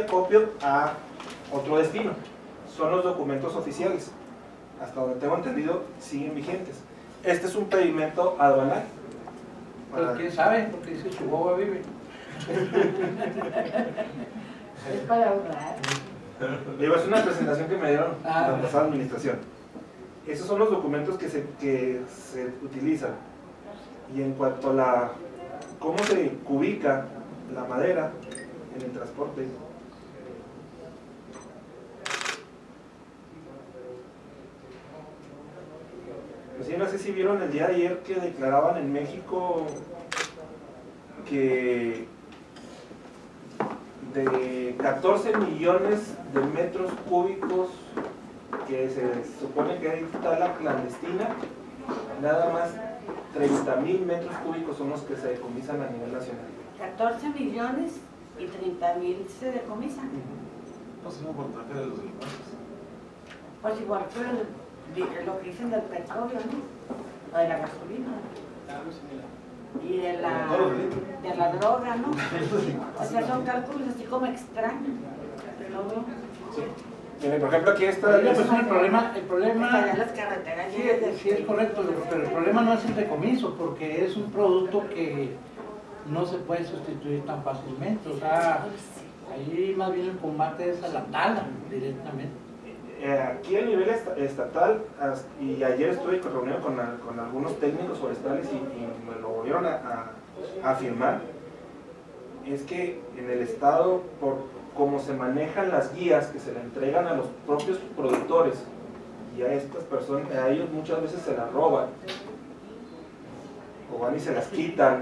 acopio a otro destino. Son los documentos oficiales. Hasta donde tengo entendido, siguen vigentes. Este es un pedimento aduanal. Pero quién sabe, porque dice Chihuahua vive. Es para ahorrar. Digo, es una presentación que me dieron la pasada administración. Esos son los documentos que se utilizan. Y en cuanto a cómo se ubica la madera en el transporte, pues sí, no sé si vieron el día de ayer que declaraban en México que de 14 millones de metros cúbicos que se supone que hay tala clandestina, nada más 30.000 metros cúbicos son los que se decomisan a nivel nacional. 14 millones y 30.000 se decomisan. No es un porcentaje de los delincuentes. Pues igual que lo que dicen del petróleo, ¿no? O de la gasolina. Y de la droga, ¿no? O sea, son cálculos así como extraños. Pero no. Sí. Miren, por ejemplo, aquí está... Pues el problema Estarían las carreteras llenas de... sí es correcto, pero el problema no es el decomiso, porque es un producto que no se puede sustituir tan fácilmente. O sea, ahí más bien el combate es a la tala directamente. Aquí a nivel estatal, y ayer estuve reunido con algunos técnicos forestales y me lo volvieron a afirmar, es que en el estado, por cómo se manejan las guías que se le entregan a los propios productores y a estas personas, a ellos muchas veces se las roban o van y se las quitan,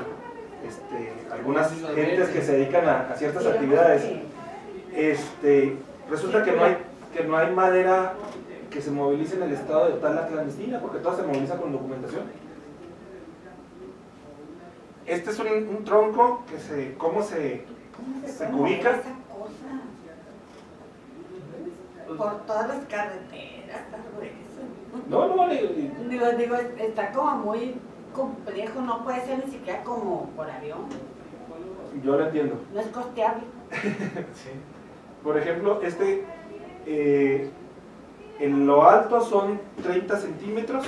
algunas gentes que se dedican a ciertas actividades, resulta que no hay madera que se movilice en el estado de tala clandestina, porque toda se moviliza con documentación. Este es un tronco que ¿cómo se ubica? Esa cosa? Por todas las carreteras, todo eso. No, Digo, está como muy complejo, no puede ser ni siquiera como por avión. yo lo entiendo. No es costeable. Sí. Por ejemplo, en lo alto son 30 centímetros,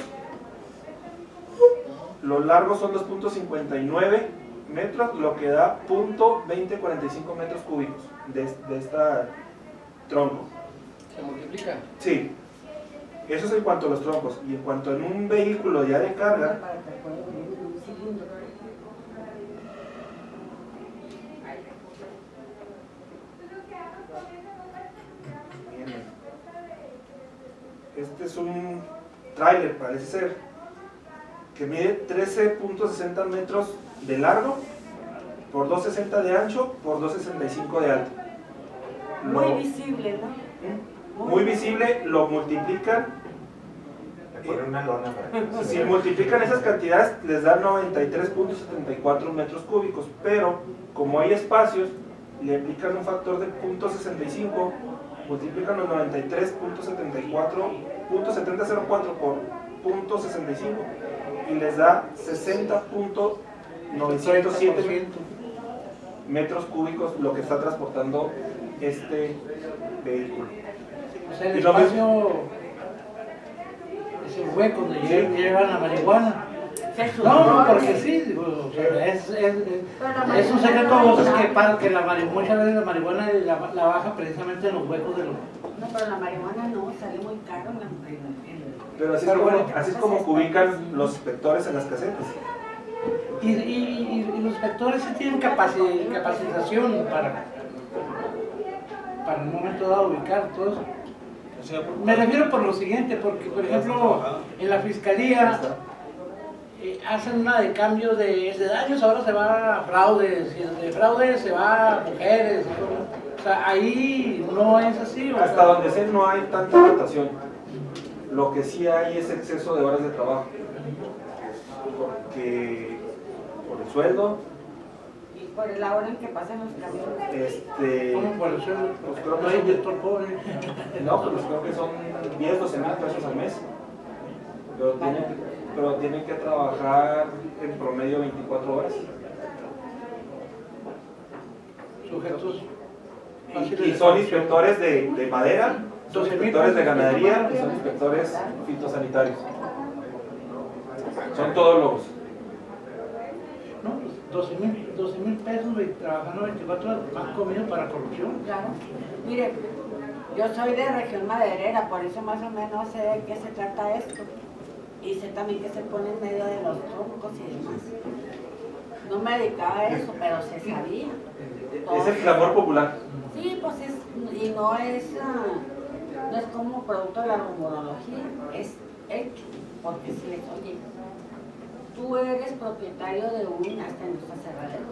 lo largo son 2.59 metros, lo que da .2045 metros cúbicos de este tronco. ¿Se multiplica? Sí, eso es en cuanto a los troncos. Y en cuanto a un vehículo ya de carga, este es un tráiler, parece ser, que mide 13.60 metros de largo por 2.60 de ancho por 2.65 de alto. Muy visible, ¿no? Muy visible, lo multiplican. Poner una lona para Si multiplican esas cantidades, les da 93.74 metros cúbicos, pero como hay espacios, le aplican un factor de 0.65, multiplican los 93.7004 por 0.65 y les da 60.907 metros cúbicos lo que está transportando este vehículo. O sea, el espacio es el hueco donde llevan la marihuana. No, porque sí, digo, o sea, es un secreto a voces que muchas veces la marihuana la baja precisamente en los huecos de los... No, pero la marihuana no, sale muy caro en la Pero así es como ubican los inspectores en las casetas. Y los inspectores sí tienen capacitación para en un momento dado ubicar todo eso. Me refiero por lo siguiente, porque por ejemplo en la fiscalía hacen una de cambio de daños, ahora se va a fraudes, y de fraudes se va a mujeres, o sea, ahí no es así. Hasta donde sé no hay tanta rotación, lo que sí hay es exceso de horas de trabajo, porque por el sueldo, y por la hora en que pasan los camiones. ¿Cómo por el sueldo? Pues creo que No hay inyector pobre. No, pues creo que son 10, 12 mil pesos al mes. Pero tienen que trabajar en promedio 24 horas. Sujetos. Y son inspectores de madera, son 12,000 inspectores de pesos. ganadería y son inspectores fitosanitarios. Son todólogos. No, pues 12,000 pesos trabajando 24 horas, más comido para corrupción. Claro. Mire, yo soy de región maderera, por eso más o menos sé de qué se trata esto. Y sé también que se pone en medio de los troncos y demás. No me dedicaba a eso, pero se sabía. Es el clamor popular. Sí, pues y no es como producto de la rumorología, es hecho, porque si les oye, tú eres propietario de hasta en nuestra aserradero.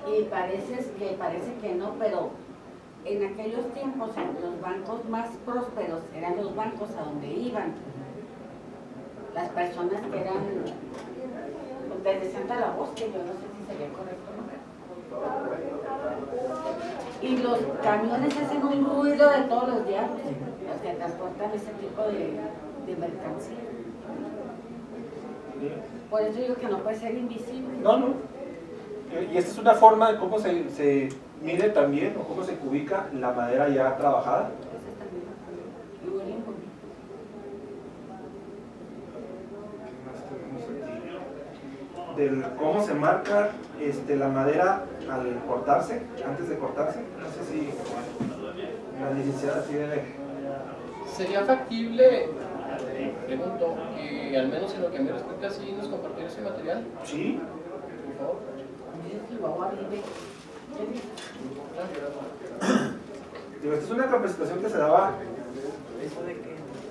Y parece que no, pero en aquellos tiempos los bancos más prósperos eran los bancos a donde iban las personas que eran desde Santa La Voz, que yo no sé si sería correcto, ¿no? Y los camiones hacen un ruido de todos los días, los que transportan ese tipo de mercancía. Por eso digo que no puede ser invisible. No, no. Y esta es una forma de cómo se mide también, o cómo se ubica la madera ya trabajada. Eso también. Y huele bonito. Del cómo se marca la madera al cortarse, antes de cortarse. No sé si la licenciada tiene. ¿Sería factible, pregunto, que al menos en lo que me respecta, sí nos compartiera ese material? Sí. Por favor. Digo, esta es una capacitación que se daba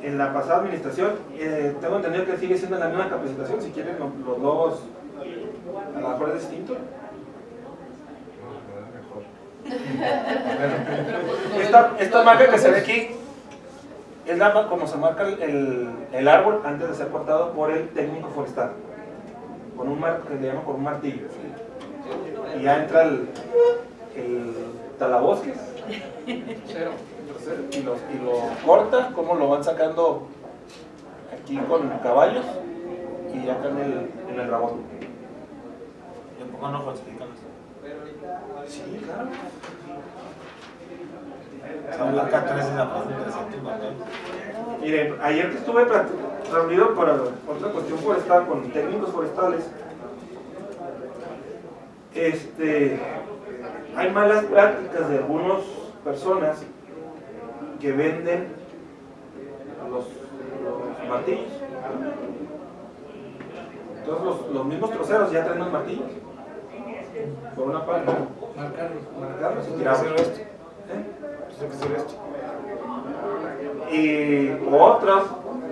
en la pasada administración. Tengo entendido que sigue siendo la misma capacitación. Si quieren, los dos, a lo mejor es distinto. Esta marca que se ve aquí es la como se marca el árbol antes de ser cortado por el técnico forestal, con un que le llaman con un martillo. Y ya entra el talabosques y lo corta, como lo van sacando aquí con caballos y acá en el rabón. ¿Y un poco no falsifican eso? Sí, claro. Son la K3 de la pregunta. Miren, ayer que estuve reunido para otra cuestión forestal con técnicos forestales, hay malas prácticas de algunas personas que venden los martillos. Entonces los mismos troceros ya traen los martillos. Por una parte, marcarlos y tirarlos. Y otros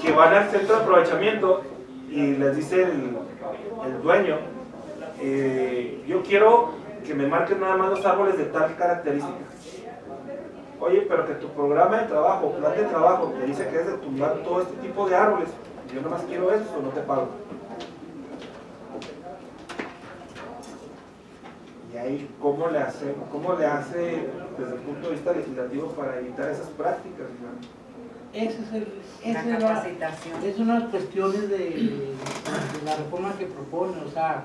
que van al centro de aprovechamiento y les dice el dueño, yo quiero que me marquen nada más los árboles de tal característica. Oye, pero que tu programa de trabajo, plan de trabajo, te dice que es de tumbar todo este tipo de árboles. Yo nada más quiero eso o no te pago. Y ahí, ¿cómo le hace desde el punto de vista legislativo para evitar esas prácticas? La capacitación. Es una de las cuestiones de la reforma que propone, o sea,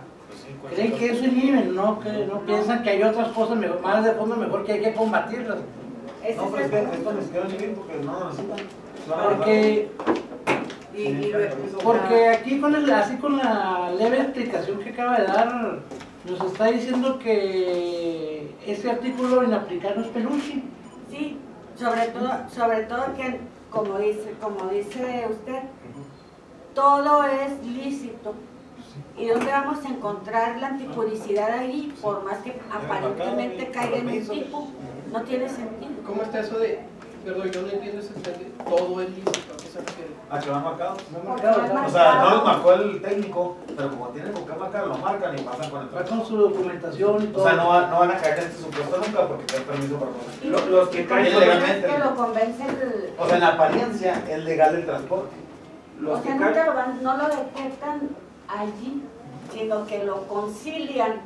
creen que eso inhiben, no piensan que hay otras cosas más de fondo mejor que hay que combatirlas. No, pero es que esto les queda bien porque no lo necesitan. Porque aquí así con la leve explicación que acaba de dar, nos está diciendo que ese artículo inaplicable es peluche. Sí, sobre todo que, como dice usted, todo es lícito. ¿Y dónde vamos a encontrar la antipuricidad ahí? Por más que aparentemente caiga en un tipo, no tiene sentido. ¿Cómo está eso de, perdón, yo no entiendo ese término, todo es lícito, ¿a qué se refiere? ¿A que van marcados? No, O sea, no los marcó el técnico, pero como tienen con qué marcar, lo marcan y pasan con el Va trabajo. con su documentación y todo. O sea, no van a caer en este supuesto nunca porque te dan permiso para cosas. Los que caen Ilegalmente. Es que lo convence O sea, en apariencia es legal el transporte. los o que sea, caen, no lo detectan allí, sino que lo concilian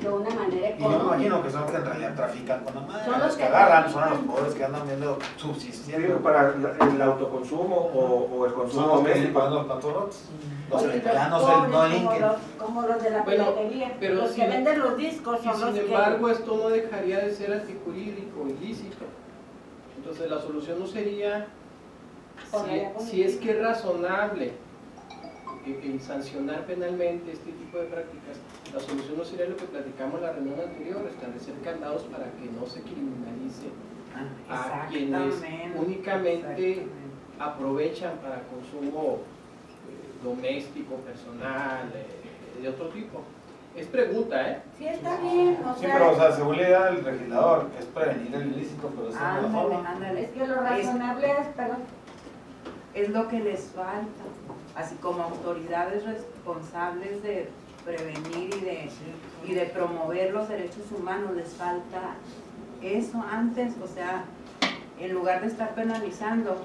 de una manera Y yo me económica. imagino que son los que en realidad trafican con la madre, Son los los que que agarran, son a los trafican. pobres que andan viendo Sí, subsistiendo. para el autoconsumo o el consumo Son los que doméstico. pagan los platos rotos. Los Oye, italianos pobres, no como delinquen. como los de la Bueno, piratería, pero los si- que venden los discos Y son los sin que... embargo, esto no dejaría de ser antijurídico, ilícito. Entonces, la solución no sería, si es que es razonable el sancionar penalmente este tipo de prácticas, la solución no sería lo que platicamos en la reunión anterior, establecer candados para que no se criminalice a quienes únicamente aprovechan para consumo doméstico, personal, de otro tipo. Es pregunta, ¿eh? Sí, está bien, o Sí, sea, pero o sea, según la idea del legislador, es prevenir el ilícito, pero esa no es la Ándale, forma. ándale. es que lo razonable es, perdón, Es lo que les falta, así como autoridades responsables de prevenir y de promover los derechos humanos, les falta eso antes, o sea, en lugar de estar penalizando,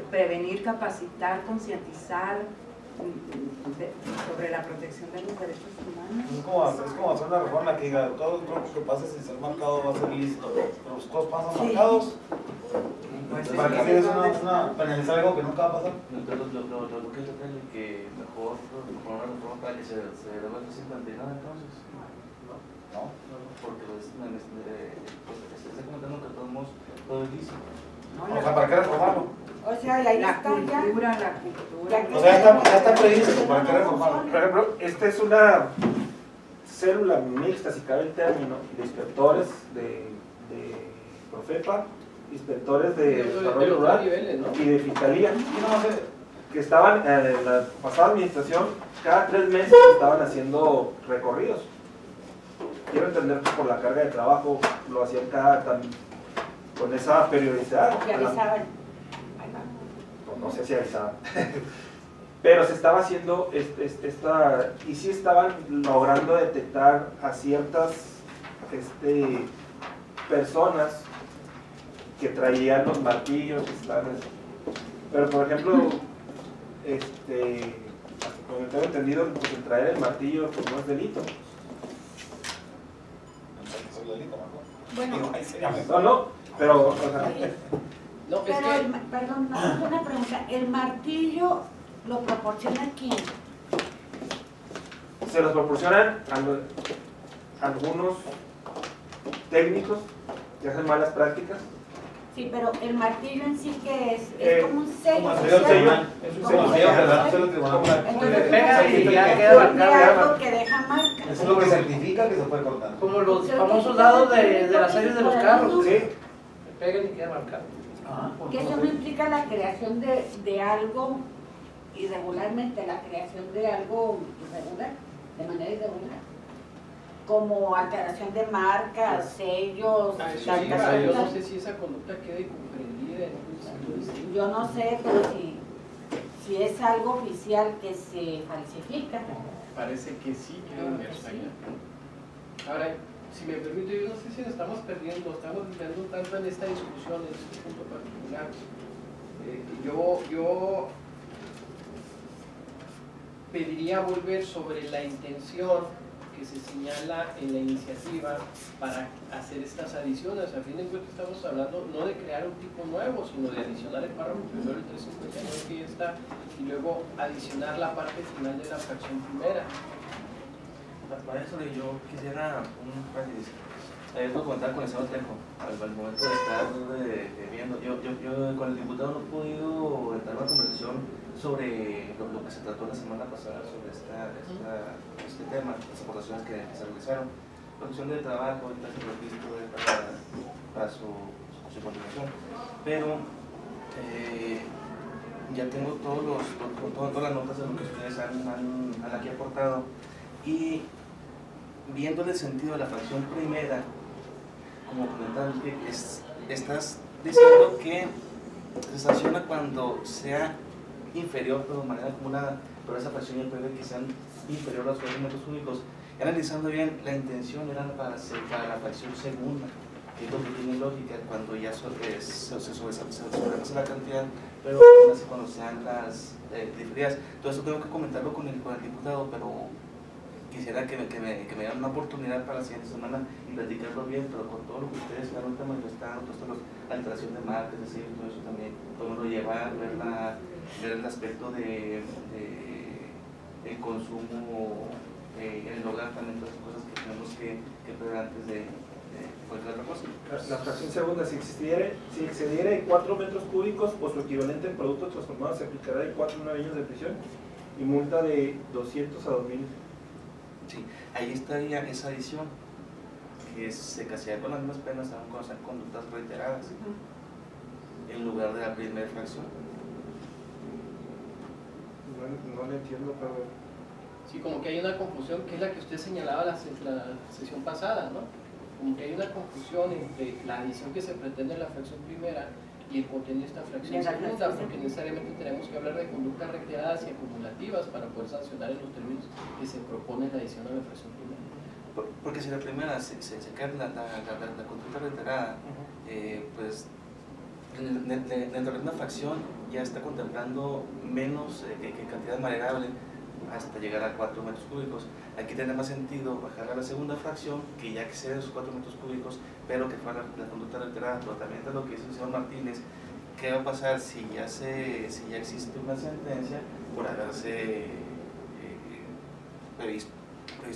prevenir, capacitar, concientizar sobre la protección de los derechos humanos. Es como hacer una reforma que diga, todo lo que pase sin ser marcado va a ser ilícito, pero los todos pasan Sí. marcados, Pues para que es una penalizar algo que nunca va a pasar. Entonces, lo que toca es que mejor una reforma para que se devuelva el 59 entonces. No. Porque está comentando que todos todo es lícito. ¿no? O sea, ¿para qué reformarlo? o sea, y ahí La está ya. cultura. Ya O sea, ya está previsto, ¿para qué reformarlo? Por ejemplo, esta es una célula mixta, si cabe el término, de inspectores de Profepa, inspectores de desarrollo los rural niveles, ¿no? y de fiscalía, Y no sé, que estaban en la pasada administración, cada 3 meses estaban haciendo recorridos. Quiero entender que por la carga de trabajo lo hacían con esa periodicidad. Que avisaban. No sé si avisaban. Pero se estaba haciendo y sí estaban logrando detectar a ciertas personas que traían los martillos, pero por ejemplo, hasta como tengo entendido, pues el traer el martillo pues no es delito. eso es delito, ¿no? Bueno, Digo, ahí sería mejor. No, pero o sea, oye, No, es pero, que perdón, no, una pregunta, ¿el martillo lo proporciona quién? se los proporcionan algunos técnicos que hacen malas prácticas. Sí, pero el martillo en sí, ¿qué es? Como un sello. Como el social. sello, Es un ¿Cómo sello, se llama? ¿verdad? Sello tribunal. Entonces, Le pega y tiene ya queda marcado. algo que deja marca. Eso es lo que certifica que se puede cortar. Como los famosos dados de las series de los carros. Sí, Le pegan y queda marcado. Que eso no implica la creación de algo irregularmente, la creación de algo irregular, de manera irregular. Como alteración de marcas, sellos, a eso sí, yo no calcazones. sé si esa conducta quede comprendida en un sentido distinto. Yo no sé, pero si es algo oficial que se falsifica. Parece que sí, queda Claro que inmerso sí. allá. Ahora, si me permite, yo no sé si nos estamos perdiendo, estamos viviendo tanto en esta discusión, en este punto particular. Yo pediría volver sobre la intención que se señala en la iniciativa para hacer estas adiciones. A fin de cuentas estamos hablando no de crear un tipo nuevo, sino de adicionar el párrafo primero, el 359 que ya está, y luego adicionar la parte final de la fracción primera. Para eso yo quisiera un paréntesis. Comentar con el señor Trejo, al momento de estar viendo, yo con el diputado no he podido entrar en una conversación sobre lo que se trató la semana pasada, sobre este tema, las aportaciones que se realizaron, producción de trabajo, el registro para su continuación. Pero ya tengo todas las notas de lo que ustedes han aquí aportado, y viendo el sentido de la fracción primera, como comentaban, que estás diciendo que se sanciona cuando sea inferior, pero de manera acumulada, pero esa fracción ya puede que sean inferior a los 4 metros únicos. Y analizando bien, la intención era para la fracción segunda, que es lo que tiene lógica cuando ya se sobrepasa la cantidad, pero así cuando sean las diferidas. Entonces tengo que comentarlo con el diputado, pero quisiera que me dieran una oportunidad para la siguiente semana y platicarlo bien, pero con todo lo que ustedes están manifestando, todas las alteraciones de marca, es decir, todo eso también, podemos llevar, ver el aspecto de el consumo en el hogar, también todas las cosas que tenemos que ver antes de cualquier otra cosa. La fracción segunda, si excediera de 4 metros cúbicos o su equivalente en productos transformados, se aplicará de 4 a 9 años de prisión y multa de 200 a 2.000. Sí, ahí estaría esa adición, que se castiga con las mismas penas aún cuando sean conductas reiteradas, en lugar de la primera fracción. No le entiendo, pero... Sí, como que hay una confusión, que es la que usted señalaba la sesión pasada, ¿no? Como que hay una confusión entre la adición que se pretende en la fracción primera y el contenido de esta fracción segunda, porque necesariamente tenemos que hablar de conductas reiteradas y acumulativas para poder sancionar en los términos que se propone la adición a la fracción primera. Porque si la primera se cae la conducta reiterada, pues dentro de una fracción ya está contemplando menos que cantidad maderable hasta llegar a 4 metros cúbicos. Aquí tiene más sentido bajar a la segunda fracción, que ya excede esos 4 metros cúbicos, pero que fue la conducta reiterada. Pero también es lo que dice el señor Martínez, ¿qué va a pasar si ya existe una sentencia por haberse previsto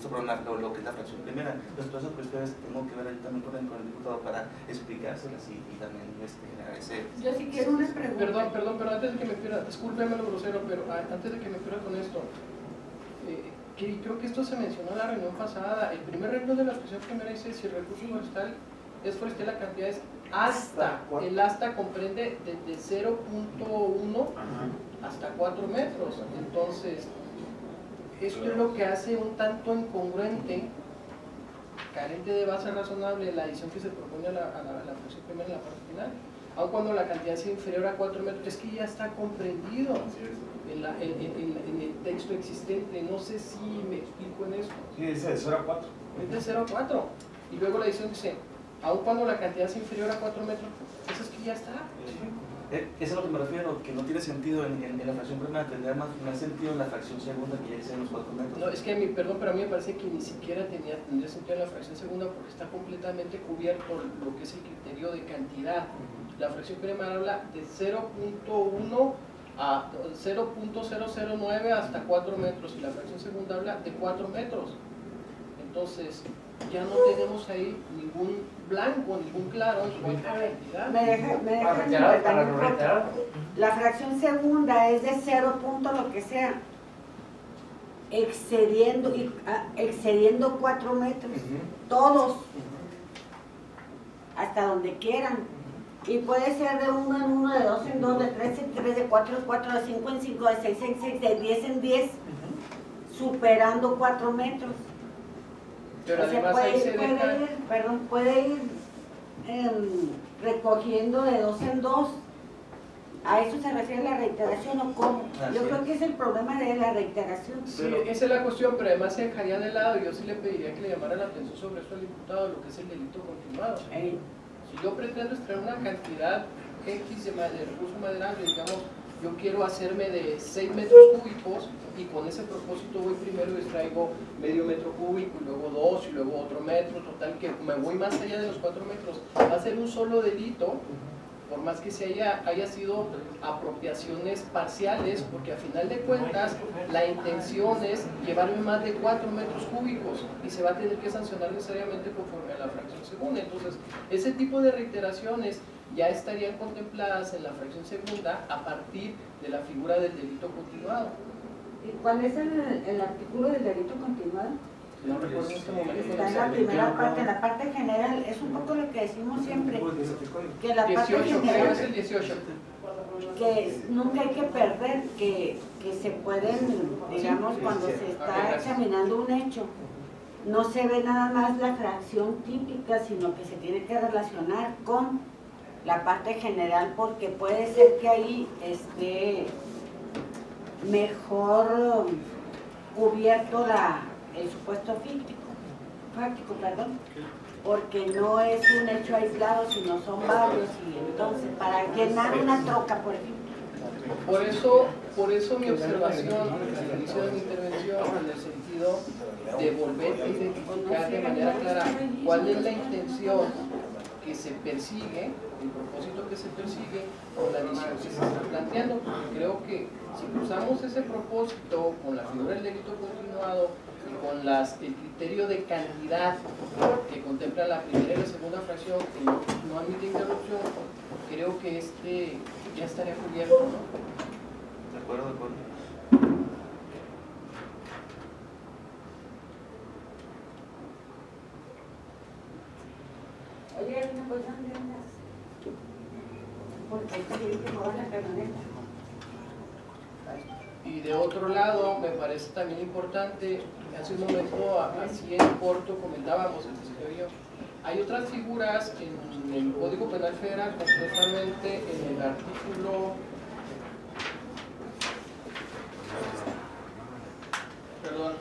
por lo que es la fracción primera? Entonces todas esas cuestiones tengo que ver ahí también con el diputado para explicárselas y también generar ese... Yo sí quiero una pregunta. Perdón, pero antes de que me pierda, discúlpeme lo grosero, pero antes de que me pierda con esto, que creo que esto se mencionó en la reunión pasada. El primer renglón de la fracción primera dice: si el recurso forestal es forestal, la cantidad es hasta. El hasta comprende desde 0.1 hasta 4 metros. Entonces, esto es lo que hace un tanto incongruente, carente de base razonable, la adición que se propone a la fracción primera en la parte final. Aun cuando la cantidad sea inferior a 4 metros, es que ya está comprendido en el texto existente. No sé si me explico en esto. Sí, dice de 0 a 4. Es de 0 a 4. Y luego la edición dice, aun cuando la cantidad sea inferior a 4 metros, eso es que ya está. Eso es a lo que me refiero, que no tiene sentido en la fracción primera, tendría más sentido en la fracción segunda, que ya exceden los 4 metros. No, es que perdón, pero a mí me parece que ni siquiera tendría sentido en la fracción segunda, porque está completamente cubierto lo que es el criterio de cantidad. La fracción primera habla de 0.1 a 0.009 hasta 4 metros, y la fracción segunda habla de 4 metros. Entonces, ya no tenemos ahí ningún blanco, ningún claro en cuanto a cantidad. La fracción segunda es de 0 punto lo que sea, excediendo 4 metros, todos, hasta donde quieran. Y puede ser de 1 en 1, de 2 en 2, de 3 en 3, de 4 en 4, de 5 en 5, de 6 en 6, de 10 en 10, superando 4 metros. Pero o sea, además ahí se deja... puede ir recogiendo de 2 en 2. ¿A eso se refiere la reiteración o cómo? Yo creo que es el problema de la reiteración. Sí, esa es la cuestión, pero además se dejaría de lado, y yo sí le pediría que le llamara la atención sobre esto al diputado, lo que es el delito continuado. Si yo pretendo extraer una cantidad X de recurso maderable, digamos, yo quiero hacerme de 6 metros cúbicos, y con ese propósito voy primero y extraigo medio metro cúbico, y luego 2, y luego otro metro, total que me voy más allá de los 4 metros, va a ser un solo delito, por más que se haya sido apropiaciones parciales, porque a final de cuentas la intención es llevarme más de 4 metros cúbicos, y se va a tener que sancionar necesariamente conforme a la fracción segunda. Entonces, ese tipo de reiteraciones ya estarían contempladas en la fracción segunda a partir de la figura del delito continuado. ¿Y cuál es el artículo del delito continuado? No recuerdo en este momento. Está en la primera parte, en la parte general, es un poco lo que decimos siempre, que la parte 18, creo que es general, el 18. que nunca hay que perder, que se pueden, digamos, cuando se está examinando un hecho, no se ve nada más la fracción típica, sino que se tiene que relacionar con la parte general, porque puede ser que ahí esté mejor cubierto el supuesto fáctico, porque no es un hecho aislado, sino son varios, y entonces para llenar una troca, por ejemplo, Por eso mi observación al inicio de mi intervención, en el sentido de volver a identificar de manera clara cuál es la intención que se persigue, el propósito que se persigue con la visión que se está planteando. Porque creo que si cruzamos ese propósito con la figura del delito continuado y con el criterio de cantidad que contempla la primera y la segunda fracción, que no admite interrupción, creo que ya estaría cubierto, ¿no? De acuerdo, de acuerdo. Oye, hay una cosa de unas. Porque hay que mover la camioneta. Y de otro lado, me parece también importante, hace un momento, así en corto comentábamos, el señor y yo, hay otras figuras en el Código Penal Federal, concretamente en el artículo, perdón,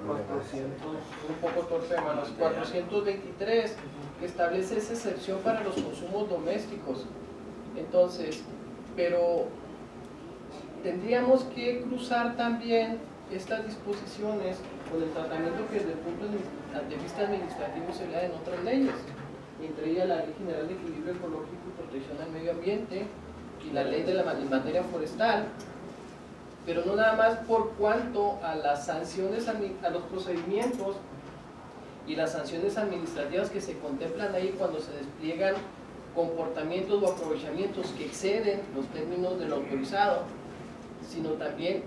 400, un poco torpe de manos, 423, que establece esa excepción para los consumos domésticos. Entonces, pero tendríamos que cruzar también estas disposiciones con el tratamiento que desde el punto de vista administrativo se le da en otras leyes, entre ellas la Ley General de Equilibrio Ecológico y Protección al Medio Ambiente y la Ley de la materia forestal, pero no nada más por cuanto a las sanciones, a los procedimientos y las sanciones administrativas que se contemplan ahí cuando se despliegan comportamientos o aprovechamientos que exceden los términos de lo autorizado, sino también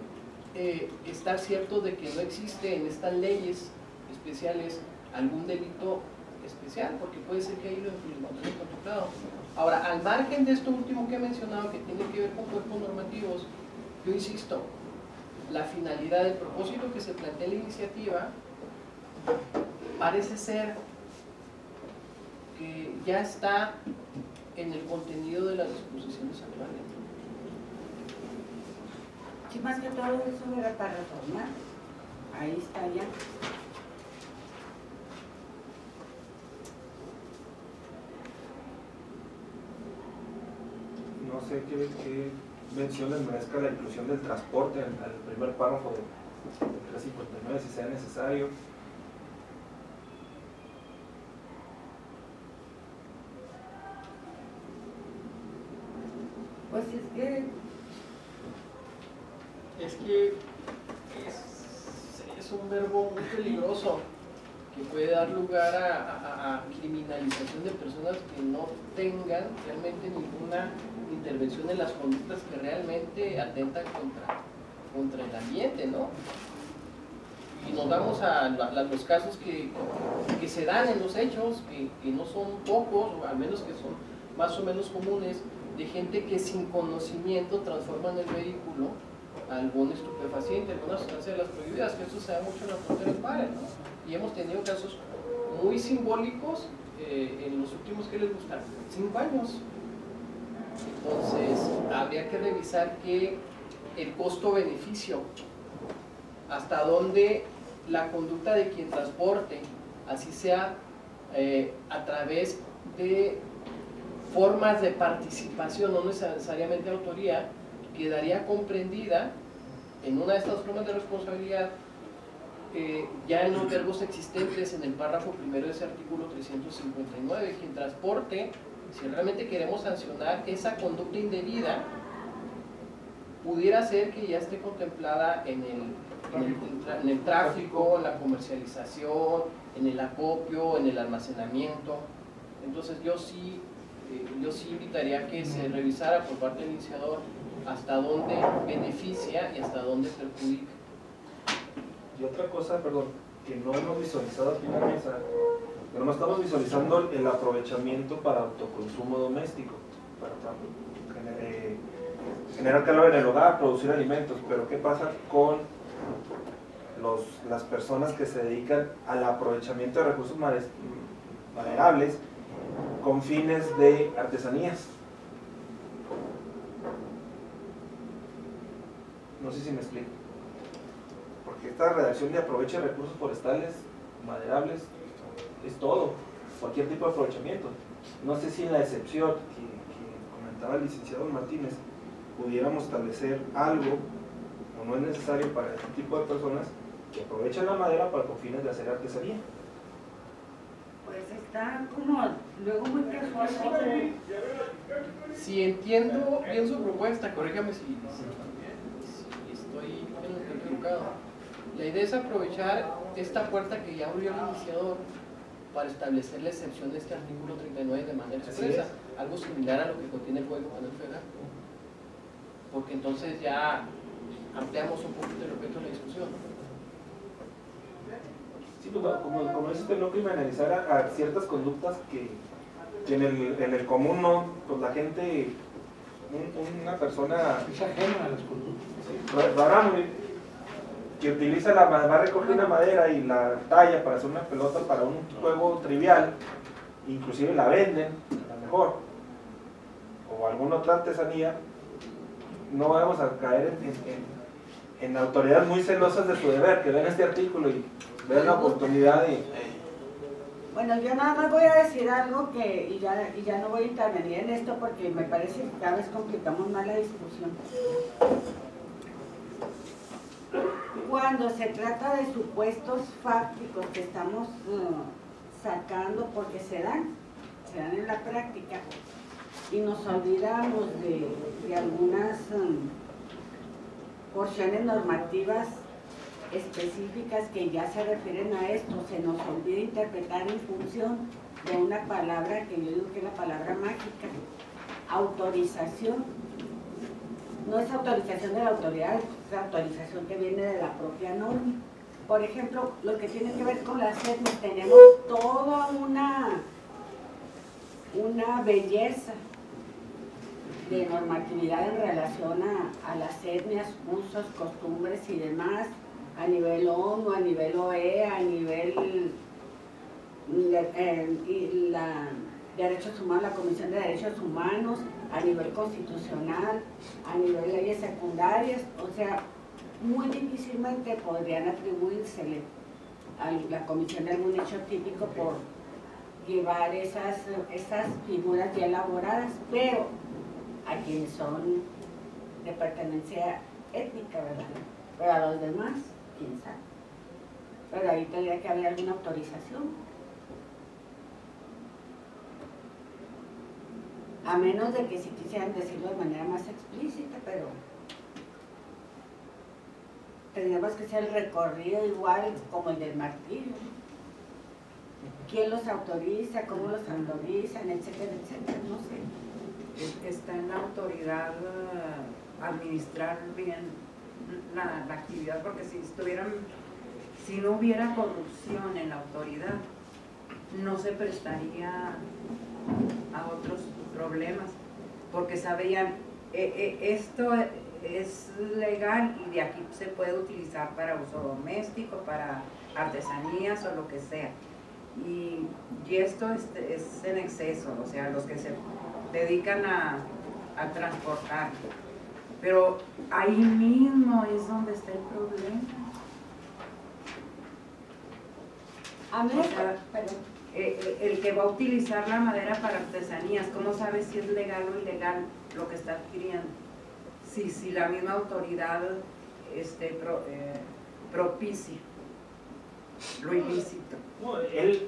estar cierto de que no existe en estas leyes especiales algún delito especial, porque puede ser que ahí lo encontremos contemplado. Ahora, al margen de esto último que he mencionado, que tiene que ver con cuerpos normativos, yo insisto, la finalidad, el propósito que se plantea en la iniciativa parece ser que ya está en el contenido de las disposiciones actuales. Sí, más que todo eso era para reformar. Ahí está ya. No sé qué menciones merezca la inclusión del transporte al primer párrafo del 359, si sea necesario. Pues es un verbo muy peligroso que puede dar lugar a criminalización de personas que no tengan realmente ninguna intervención en las conductas que realmente atentan contra el ambiente, ¿no? Y nos vamos a los casos que se dan en los hechos, que no son pocos, o al menos que son más o menos comunes, de gente que sin conocimiento transforma en el vehículo algún estupefaciente, alguna sustancia de las prohibidas, que eso se da mucho en la frontera del Pare, ¿no? Y hemos tenido casos muy simbólicos en los últimos, ¿qué les gusta? 5 años. Entonces, habría que revisar que el costo-beneficio, hasta dónde la conducta de quien transporte, así sea a través de formas de participación, no necesariamente autoría, quedaría comprendida en una de estas formas de responsabilidad ya en los verbos existentes en el párrafo primero de ese artículo 359. Quien transporte, si realmente queremos sancionar esa conducta indebida, pudiera ser que ya esté contemplada en el tráfico, en la comercialización, en el acopio, en el almacenamiento. Entonces yo sí invitaría a que se revisara por parte del iniciador hasta dónde beneficia y hasta dónde perjudica. Y otra cosa, perdón, que no hemos visualizado aquí en la mesa, que no estamos visualizando el aprovechamiento para autoconsumo doméstico, para generar calor en el hogar, producir alimentos, pero ¿qué pasa con las personas que se dedican al aprovechamiento de recursos maderables con fines de artesanías? No sé si me explico. Porque esta redacción de aproveche recursos forestales, maderables, es todo, cualquier tipo de aprovechamiento. No sé si en la excepción que comentaba el licenciado Martínez, pudiéramos establecer algo, o no es necesario para este tipo de personas que aprovechan la madera para con fines de hacer artesanía. Pues está como luego muy casual. Si entiendo bien su propuesta, corrígame si estoy equivocado. La idea es aprovechar esta puerta que ya abrió el iniciador para establecer la excepción de este artículo 39 de manera expresa, algo similar a lo que contiene el Código Penal Federal. Porque entonces ya ampliamos un poquito el objeto de la discusión. Sí, pues, como es no criminalizar a ciertas conductas que en el común no, pues la gente, una persona Es ajeno a las conductas. rara, que utiliza va a recoger una madera y la talla para hacer una pelota para un juego trivial, inclusive la venden, a lo mejor, o alguna otra artesanía, no vamos a caer en autoridades muy celosas de su deber, que ven este artículo y ven la oportunidad y... Bueno, yo nada más voy a decir algo y ya no voy a intervenir en esto porque me parece que cada vez complicamos más la discusión. Cuando se trata de supuestos fácticos que estamos sacando porque se dan en la práctica y nos olvidamos de algunas porciones normativas específicas que ya se refieren a esto, se nos olvida interpretar en función de una palabra que yo digo que es la palabra mágica, autorización. No es autorización de la autoridad, es autorización que viene de la propia norma. Por ejemplo, lo que tiene que ver con las etnias, tenemos toda una belleza de normatividad en relación a las etnias, usos, costumbres y demás, a nivel ONU, a nivel OE, a nivel derechos humanos, la Comisión de Derechos Humanos, a nivel constitucional, a nivel leyes secundarias, o sea, muy difícilmente podrían atribuírsele a la comisión de algún hecho típico por llevar esas figuras ya elaboradas, pero a quienes son de pertenencia étnica, ¿verdad? Pero a los demás, quién sabe. Pero ahí tendría que haber alguna autorización. A menos de que si quisieran decirlo de manera más explícita, pero tendríamos que hacer el recorrido igual como el del martillo. ¿Quién los autoriza? ¿Cómo los autorizan? Etcétera, etcétera, no sé. Está en la autoridad administrar bien la actividad, porque si no hubiera corrupción en la autoridad, no se prestaría a otros problemas, porque sabrían, esto es legal y de aquí se puede utilizar para uso doméstico, para artesanías o lo que sea. Y esto es en exceso, o sea, los que se dedican a transportar. Pero ahí mismo es donde está el problema. A mí, O sea, el que va a utilizar la madera para artesanías, ¿cómo sabe si es legal o ilegal lo que está adquiriendo? Si la misma autoridad propicia lo ilícito. No, él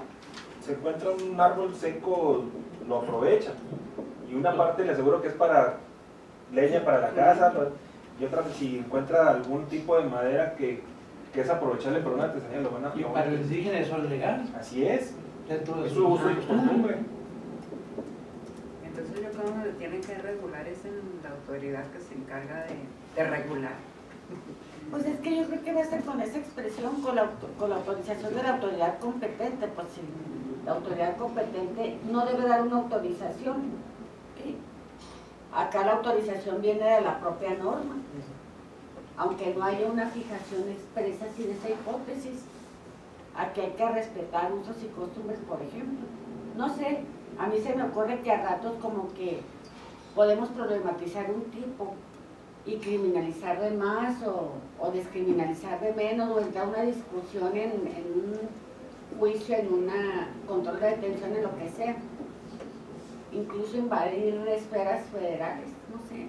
se encuentra un árbol seco, lo aprovecha, y una parte le aseguro que es para leña para la casa, y otra si encuentra algún tipo de madera que es aprovechable para una artesanía, lo van a... Y para el indígena eso es legal. Así es, Dentro de es su uso y costumbre. Entonces yo creo que tienen que regular es en la autoridad que se encarga de regular. pues es que yo creo que va a ser con esa expresión, con la autorización de la autoridad competente, pues si la autoridad competente no debe dar una autorización, ¿sí? Acá la autorización viene de la propia norma, aunque no haya una fijación expresa sin esa hipótesis. Aquí hay que respetar usos y costumbres, por ejemplo. No sé, a mí se me ocurre que a ratos como que podemos problematizar un tipo y criminalizar de más o descriminalizar de menos, o entrar a una discusión en un juicio, en una control de detención, en lo que sea. Incluso invadir esferas federales, no sé.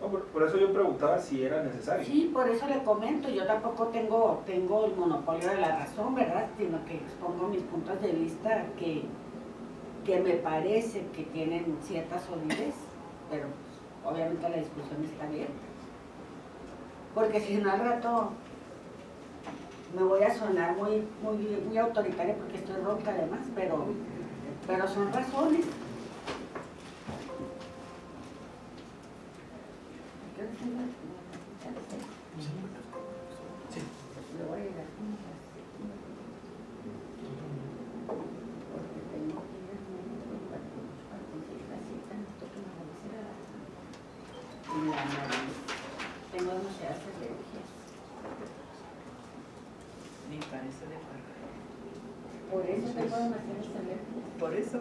No, por eso yo preguntaba si era necesario. Sí, por eso le comento, yo tampoco tengo el monopolio de la razón, ¿verdad? Sino que expongo mis puntos de vista que me parece que tienen cierta solidez, pero pues, obviamente la discusión está abierta. Porque si no al rato me voy a sonar muy autoritaria porque estoy ronca además, pero son razones. Le voy a ir a porque tengo que ir a conseguir la cita, necesito que me revise la nariz. Tengo demasiadas alergias. Ni parece de pagar. Por eso tengo demasiadas alergias. Por eso.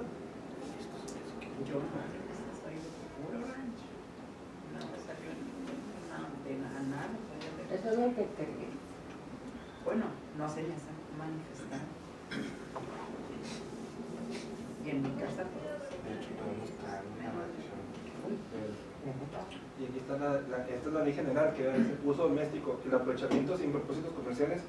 Yo soy puro rancho. No me salió nada. Eso es lo que quería. Bueno, no se les ha manifestado. Y en mi casa, pues. De hecho, podemos traer una reacción. Y aquí está esta es la ley general, que es el uso doméstico, el aprovechamiento sin propósitos comerciales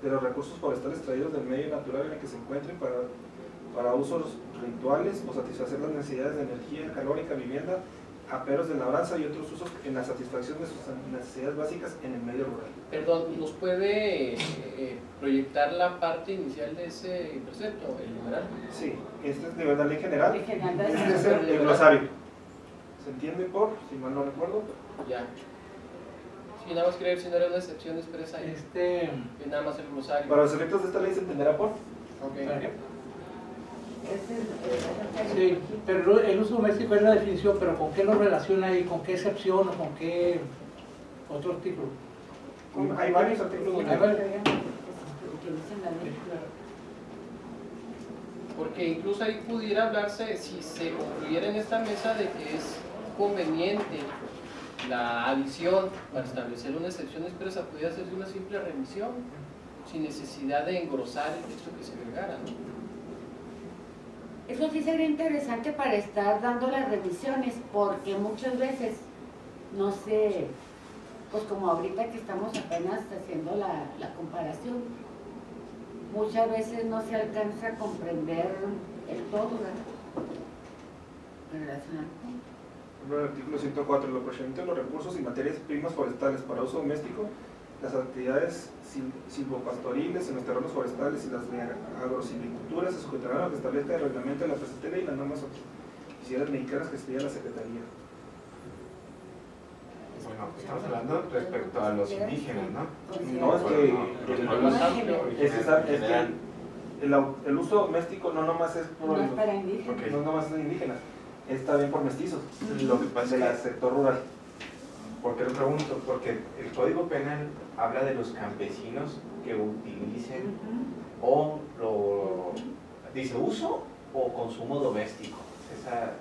de los recursos forestales traídos del medio natural en el que se encuentren para usos rituales o satisfacer las necesidades de energía, calórica, vivienda, aperos de labranza y otros usos en la satisfacción de sus necesidades básicas en el medio rural. Perdón, ¿nos puede proyectar la parte inicial de ese precepto, el numeral? Sí, este es de la ley general, Ley general de este es el glosario. ¿Se entiende por, si mal no recuerdo? Ya. Sí, nada más creer si no era una excepción expresa ahí. Y nada más el glosario. Para los efectos de esta ley se entenderá por. Ok. Sí, pero el uso doméstico es la definición, pero ¿con qué lo relaciona y con qué excepción o con qué otro artículo? Hay varios artículos. Hay varios. Porque incluso ahí pudiera hablarse, si se concluyera en esta mesa, de que es conveniente la adición para establecer una excepción expresa, pudiera hacerse una simple remisión, sin necesidad de engrosar el texto que se agregara, ¿no? Eso sí sería interesante para estar dando las revisiones, porque muchas veces, no sé, pues como ahorita que estamos apenas haciendo la comparación, muchas veces no se alcanza a comprender el todo, ¿verdad? Relacionado con... El artículo 104, el aprovechamiento de los recursos y materias primas forestales para uso doméstico, las actividades silvopastoriles en los terrenos forestales y las de agrosilvicultura se sujetarán a lo que establezca el reglamento de la presente ley y las normas oficiales mexicanas que estudia la Secretaría. Bueno, estamos hablando respecto a los indígenas, ¿no? No, es que el uso doméstico no nomás es por No es para indígenas. no nomás es indígenas, es también por mestizos, Lo que pasa es del que, sector rural. ¿por qué lo pregunto? Porque el Código Penal habla de los campesinos que utilicen o dice uso o consumo doméstico, esa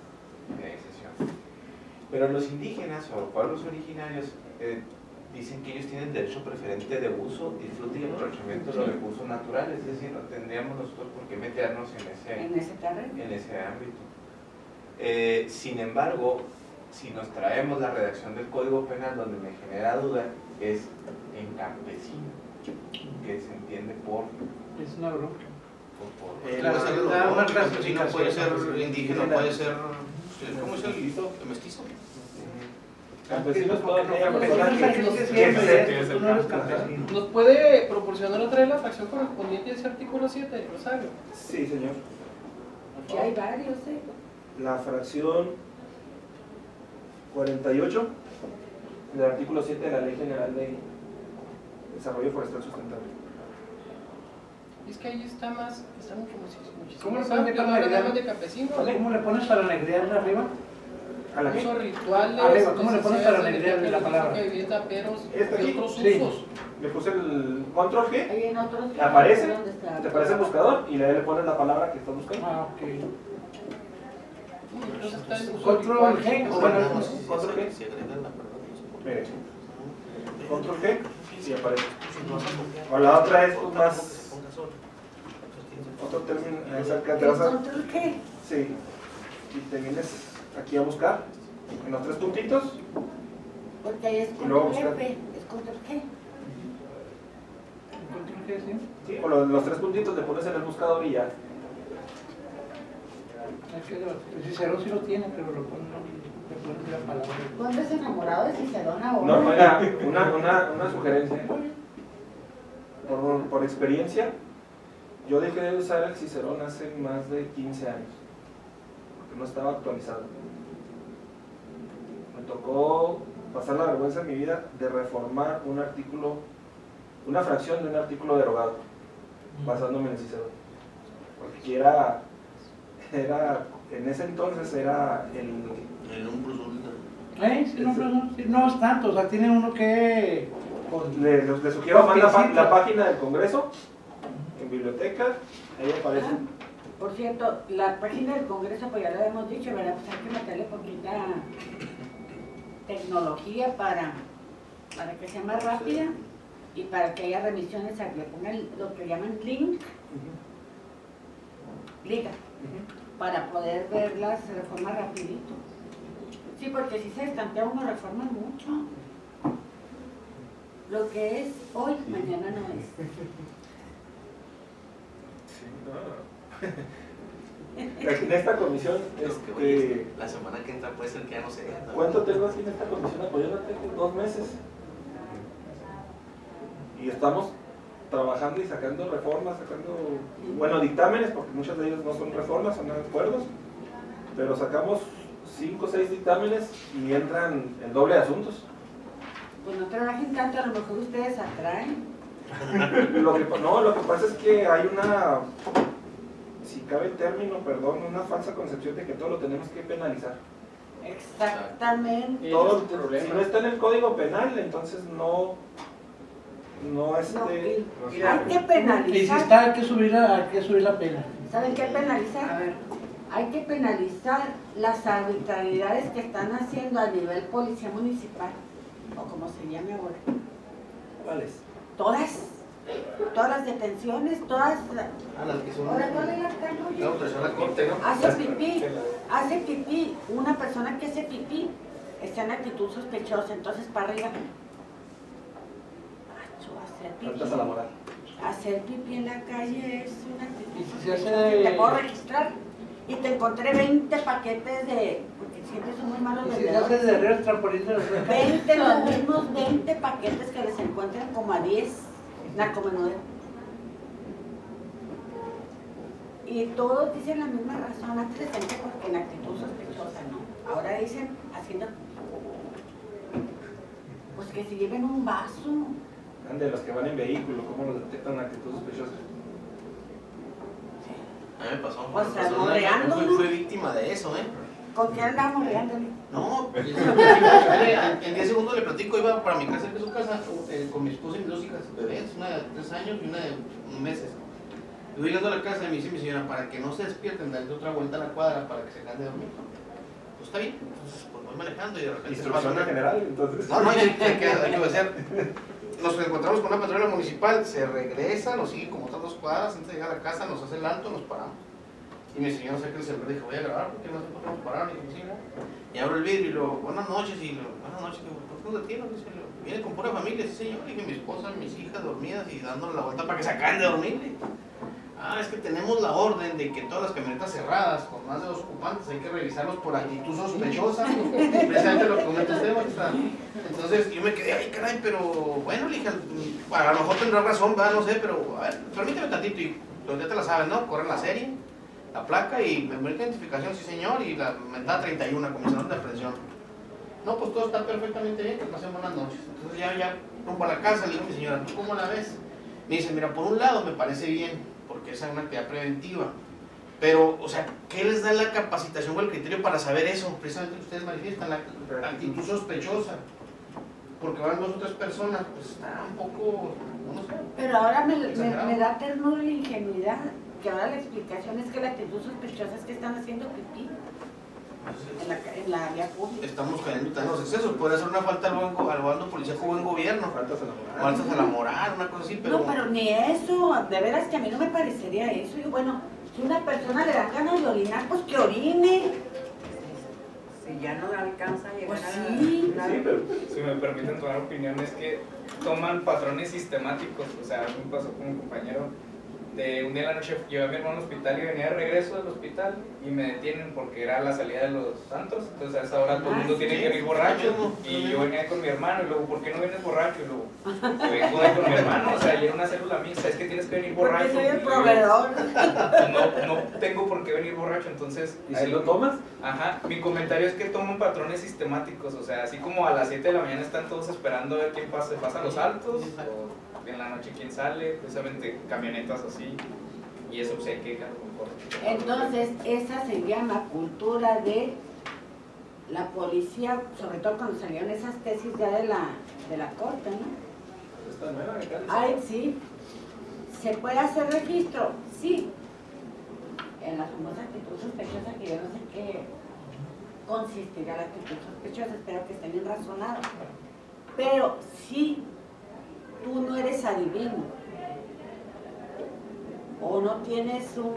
excepción. Pero los indígenas o pueblos originarios dicen que ellos tienen derecho preferente de uso, disfrute y aprovechamiento de los recursos naturales, es decir, no tendríamos nosotros por qué meternos en ese ámbito. Sin embargo, si nos traemos la redacción del Código Penal, donde me genera duda, es en campesino, que se entiende por... Es una bronca. Una clasificación puede ser indígena, puede ser... ¿Cómo es el mestizo? Campesinos toda aquella persona que ¿Nos puede proporcionar otra vez la fracción correspondiente a ese artículo 7 del Rosario? Sí, señor. Aquí hay varios, La fracción 48 del artículo 7 de la Ley General de Desarrollo Forestal Sustentable. Es que ahí está mucho muchísimo. ¿Cómo le más pones amplio, para no negrear? hablamos de campesinos. ¿Cómo le pones para negrear arriba? ¿A la Usos rituales, Arriba, ¿cómo le pones para necesidades de negrear la palabra? de vivienda, peros ¿Este aquí? y otros Sí. usos. Le puse el control G, Hay en otros. aparece, ¿Dónde está? te aparece el buscador y le pones la palabra que estás buscando. Ah, ok. Entonces está el uso Control ritual. G, o bueno, Control G. Mire, control G y aparece. O la otra es más... Otro término, esa que te vas a... ¿Control qué? Sí, y te vienes aquí a buscar en los tres puntitos Porque ahí es Y luego control buscar. F, es control G. ¿Control G, sí? Sí, o los 3 puntitos le pones en el buscador y ya. Es que el Cicerón sí lo tiene, pero lo ponen la palabra. ¿Tú andas enamorado de Cicerón ahora? No, oiga, una sugerencia. Por experiencia, yo dejé de usar el Cicerón hace más de 15 años, porque no estaba actualizado. Me tocó pasar la vergüenza en mi vida de reformar un artículo, una fracción de un artículo derogado, basándome en el Cicerón. Porque era en ese entonces era El Umbrus Ultra. Sí, no es tanto, o sea, tiene uno que... le sugiero más la página del Congreso, en biblioteca, ahí aparece. Por cierto, la página del Congreso, pues ya lo hemos dicho, ¿verdad? Pues hay que meterle poquita tecnología para que sea más rápida y para que haya remisiones, le pongan lo que llaman link, liga, para poder verlas de forma rapidito. Sí, porque si se estampea uno reforma mucho. Lo que es hoy, mañana no es. En esta comisión, La semana que entra puede ser que ya no sea. ¿cuánto tengo aquí en esta comisión apoyándote? 2 meses. Y estamos trabajando y sacando reformas, bueno, dictámenes, porque muchos de ellos no son reformas, son acuerdos, pero sacamos 5 o 6 dictámenes y entran el doble de asuntos. Pues no trabajen tanto, a lo mejor ustedes atraen. Lo que pasa es que hay una, si cabe el término, perdón, una falsa concepción de que todo lo tenemos que penalizar. Exactamente. Todo, si no está en el Código Penal, entonces no Hay que penalizar. Y si está, hay que subir la pena. ¿Saben qué penalizar? A ver. Hay que penalizar las arbitrariedades que están haciendo a nivel policía municipal, o como se llame ahora. ¿Cuáles? Todas las detenciones, todas. Las que son. Ahora, ¿cuál es la carga? La autorizó la corte, ¿no? Hace pipí. Una persona que hace pipí está en actitud sospechosa, entonces para arriba. Faltas a la moral. Hacer pipí en la calle es una actitud Y si se sospechosa. hace- Te puedo registrar y te encontré 20 paquetes de, porque siempre son muy malos Y si se hace vendedores. de arriba el trampolín de los 20, los mismos 20 paquetes que les encuentran como a 10 narcomenudeo. Y todos dicen la misma razón, antes decían que porque en actitud sospechosa, ¿no? Ahora dicen haciendo, pues que si lleven un vaso. De los que van en vehículo, ¿cómo los detectan actitud sospechosa? A mí me pasó. O sea, Yo morreando, ¿no? fui víctima de eso, ¿eh? ¿Con qué andamos reándole? No, pues, en 10 segundos le platico, iba para mi casa, que es su casa, con mi esposa y mis 2 hijas, bebés, una de 3 años y una de 1 meses. Y voy llegando a la casa y me dice mi señora, para que no se despierten, darle otra vuelta a la cuadra para que se acaben de dormir. Pues está bien, entonces pues voy manejando y de repente... Instrucción en general, entonces. No, hay que obedecer. Nos encontramos con una patrulla municipal, se regresa, nos sigue como otras 2 cuadras, antes de llegar a la casa, nos hace el alto, nos paramos. Y mi señora saca el celular y dijo, voy a grabar porque no sé por qué nos pararon. Y dijo, sí, ¿no? Y abro el vidrio y lo, buenas noches, buenas noches, digo, ¿por qué nos detienen? Dice, viene con pura familia, sí señor, y que mi esposa, mis hijas dormidas y dándole la vuelta para que se acaben de dormir. Ah, es que tenemos la orden de que todas las camionetas cerradas con más de 2 ocupantes hay que revisarlos por actitud sospechosa. Precisamente lo que comenta usted, maestra. Entonces yo me quedé, ay caray, pero bueno, le dije, a lo mejor tendrá razón, ¿verdad? No sé, pero a ver, permíteme tantito y pues ya te la sabes, ¿no? Corren la serie, la placa y me identificación, sí señor, y la mentada 31, comisación de aprehensión. No, pues todo está perfectamente bien, que pasen buenas noches. Entonces ya rumbo a la casa, le digo a mi señora, ¿tú cómo la ves? Me dice, mira, por un lado me parece bien, porque esa es una actividad preventiva. Pero, o sea, ¿qué les da la capacitación o el criterio para saber eso? Precisamente ustedes manifiestan la actitud sospechosa. Porque van 2 o 3 personas, pues está un poco, no sé. Pero ahora me da ternura y ingenuidad, que ahora la explicación es que la actitud sospechosa es que están haciendo pipí en la vía pública. Estamos cayendo en los excesos. Podría ser una falta al bando policíaco o buen gobierno. Faltas a la moral. Faltas a la moral, una cosa así, pero... No, pero ni eso, de veras que a mí no me parecería eso. Y bueno, si una persona le da ganas de orinar, pues que orine. Si ya no alcanza a llegar Pues a... sí. Sí, pero Si me permiten tomar opinión, es que toman patrones sistemáticos. O sea, me pasó con un compañero de un día en la noche, llevé a mi hermano al hospital y venía de regreso del hospital y me detienen porque era la salida de los santos. Entonces a esa hora todo el mundo tiene que venir borracho y yo venía con mi hermano y luego, ¿por qué no vienes borracho? Y luego, vengo con mi hermano, o sea, y era una célula mixta, es que tienes que venir borracho. Porque soy el Y yo, proveedor. no tengo por qué venir borracho, entonces... ¿y si lo tomas? Ajá, mi comentario es que toman patrones sistemáticos, o sea, así como a las 7 de la mañana están todos esperando a ver quién pasa los altos, o en la noche quién sale, precisamente camionetas así, y eso pues hay que dejarlo con corte. Entonces, esa se llama cultura de la policía, sobre todo cuando salieron esas tesis ya de la corte, ¿no? Está nueva, me cae. Ay, sí. ¿Se puede hacer registro? Sí. En la famosa actitud sospechosa, que yo no sé qué consistirá la actitud sospechosa, espero que esté bien razonado. Pero sí, tú no eres adivino, o no tienes un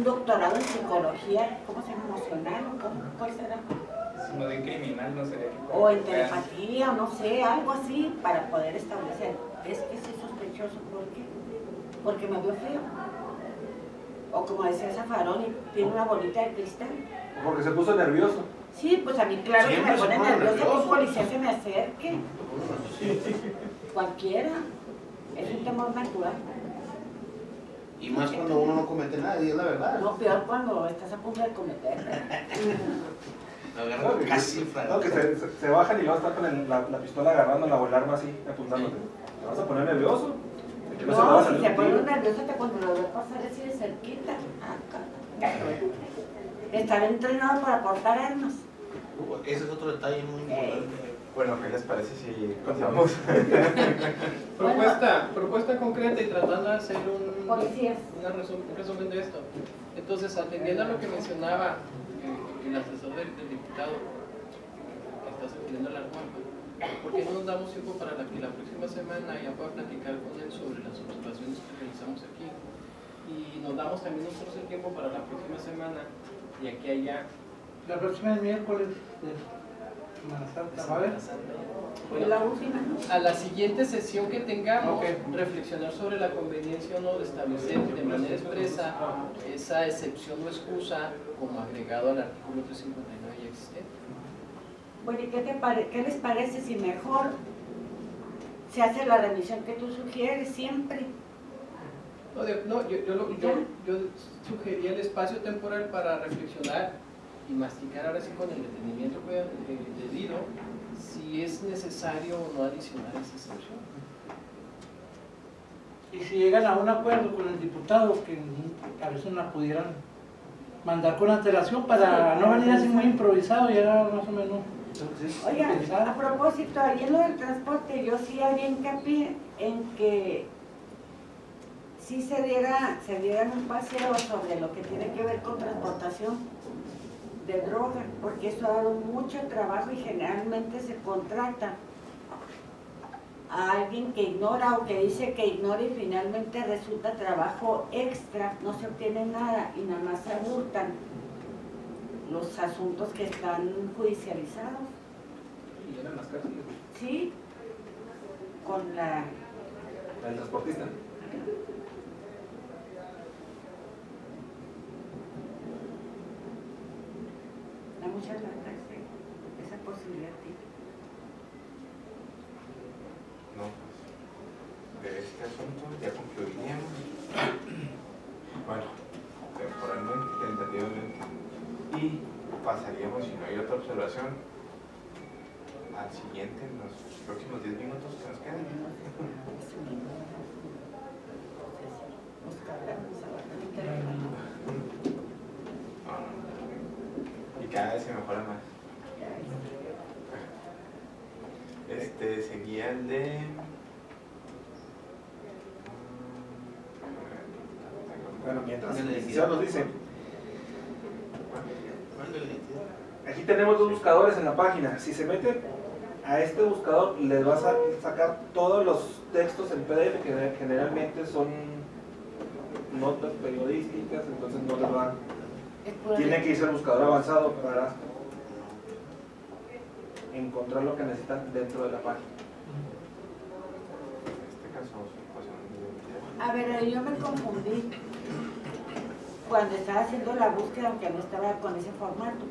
doctorado en psicología, ¿cómo se llama? Emocional, ¿cuál será? No de criminal, no sería. O en telepatía, o no sé, algo así, para poder establecer. Es que sí es sospechoso, ¿por qué? Porque me vio feo. O como decía Zaffaroni, tiene una bolita de cristal. Porque se puso nervioso. Sí, pues a mí claro que me Siempre se pone pone nerviosa que un nervioso. policía se me acerque. Cualquiera. Es un temor natural. Y más cuando uno no comete nada, y es la verdad. No, peor cuando estás a punto de cometer. Lo agarran casi No, fragmentado. que se bajan y luego están con la pistola agarrándola o el arma así, apuntándote. ¿Te vas a poner nervioso? ¿De que no se me va a No, salir si se un pone tiro? nerviosa te cuando lo ve pasar así de cerquita. Estar entrenado para portar armas. Ese es otro detalle muy importante. Bueno, ¿qué les parece si continuamos? Propuesta concreta y tratando de hacer un Policías. un resumen de esto. Entonces, atendiendo a lo que mencionaba el asesor del diputado que está sugiriendo la reforma, ¿por qué no nos damos tiempo para que la próxima semana ya pueda platicar con él sobre las observaciones que realizamos aquí? Y nos damos también nosotros el tiempo para la próxima semana, y aquí haya... La próxima es miércoles de Semana Santa, ¿va a ver? Y la última, ¿no? A la siguiente sesión que tengamos, Ok. reflexionar sobre la conveniencia o no de establecer de manera expresa esa excepción o excusa como agregado al artículo 359 ya existente. Bueno, ¿y qué les parece si mejor se hace la revisión que tú sugieres siempre? Yo sugería el espacio temporal para reflexionar y masticar ahora sí con el detenimiento debido si es necesario o no adicionar esa excepción. Y si llegan a un acuerdo con el diputado, que a veces la pudieran mandar con antelación para no venir así muy improvisado, ya más o menos. Oiga, pensar. a propósito, ahí en lo del transporte, yo sí haría hincapié en que sí se dieran un paseo sobre lo que tiene que ver con transportación de droga, porque eso ha dado mucho trabajo y generalmente se contrata a alguien que ignora o que dice que ignora y finalmente resulta trabajo extra, no se obtiene nada y nada más se aburtan los asuntos que están judicializados. Y eran las cárceles. Sí, con la... El transportista. da mucha lata esa posibilidad. No, pues, de este asunto ya concluiríamos. Bueno, temporalmente, tentativamente. Y pasaríamos, si no hay otra observación, al siguiente en los próximos 10 minutos que nos quedan. Y cada vez se mejora más. Seguía el de... Bueno, mientras El de el licenciado nos dice, Mándale. aquí tenemos dos buscadores en la página. Si se meten a este buscador, les vas a sacar todos los textos en PDF, que generalmente son notas periodísticas, entonces no les va Tiene que irse al buscador avanzado para encontrar lo que necesitan dentro de la página. En este caso, A ver, yo me confundí cuando estaba haciendo la búsqueda, aunque no estaba con ese formato.